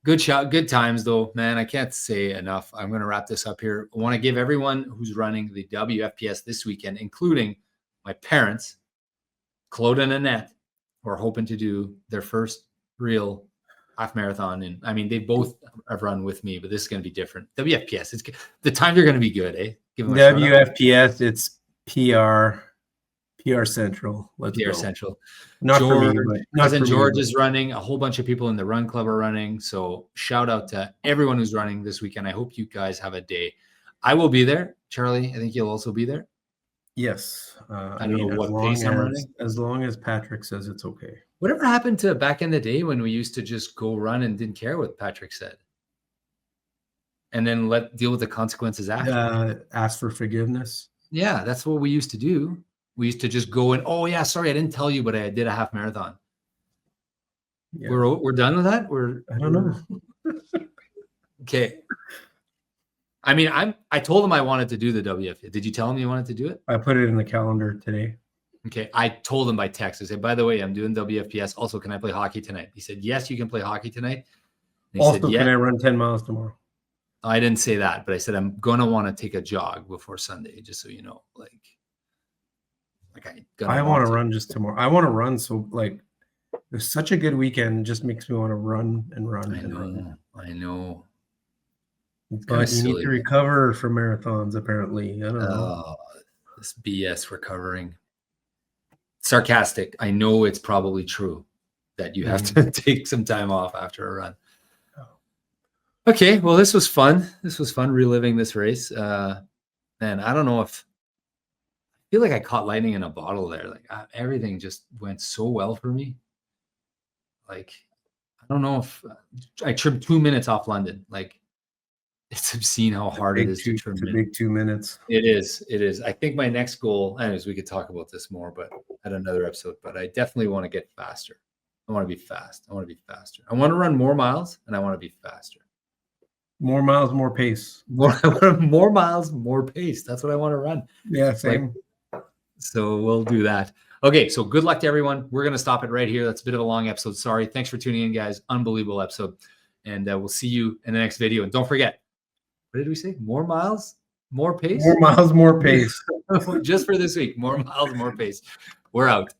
Good shot, good times though, man. I can't say enough. I'm going to wrap this up here. I want to give everyone who's running the WFPS this weekend, including my parents, Claude and Annette, who are hoping to do their first real half marathon. And I mean, they both have run with me, but this is going to be different. WFPS, it's the times are going to be good, eh? Give them a WFPS, it's PR Central. Let's PR go. Central. Not George, for me, cousin George is running. A whole bunch of people in the run club are running. So shout out to everyone who's running this weekend. I hope you guys have a day. I will be there. Charlie, I think you'll also be there. Yes. I don't know what pace I'm running. As long as Patrick says it's okay. Whatever happened to back in the day when we used to just go run and didn't care what Patrick said? And then deal with the consequences after. Ask for forgiveness. Yeah, that's what we used to do. We used to just go and, oh yeah, sorry, I didn't tell you, but I did a half marathon. Yeah. We're done with that. I don't know. Okay. I mean, I told him I wanted to do the WF. Did you tell him you wanted to do it? I put it in the calendar today. Okay. I told him by text. I said, by the way, I'm doing WFPS. Also, can I play hockey tonight? He said, yes, you can play hockey tonight. Also, said, can I run 10 miles tomorrow? I didn't say that, but I said, I'm going to want to take a jog before Sunday, just so you know, I want to run just tomorrow. I want to run. So like, there's such a good weekend. Just makes me want to run and run. I know. But you need to recover from marathons, apparently. I don't know. This BS recovering. Sarcastic. I know it's probably true that you have to take some time off after a run. Okay, well, this was fun. This was fun reliving this race. Man, I don't know if I feel like I caught lightning in a bottle there. Like everything just went so well for me. Like, I don't know if I trimmed 2 minutes off London. Like, it's obscene how hard it is to trim. It's a big 2 minutes. It is. It is. I think my next goal, anyways, we could talk about this more, but at another episode, but I definitely want to get faster. I want to be fast. I want to be faster. I want to run more miles and I want to be faster. More miles, more pace. More miles, more pace. That's what I want to run. Yeah, same. So we'll do that. Okay, so good luck to everyone. We're going to stop it right here. That's a bit of a long episode. Sorry. Thanks for tuning in, guys. Unbelievable episode. And we'll see you in the next video. And don't forget, what did we say? More miles, more pace? More miles, more pace. Just for this week. More miles, more pace. We're out.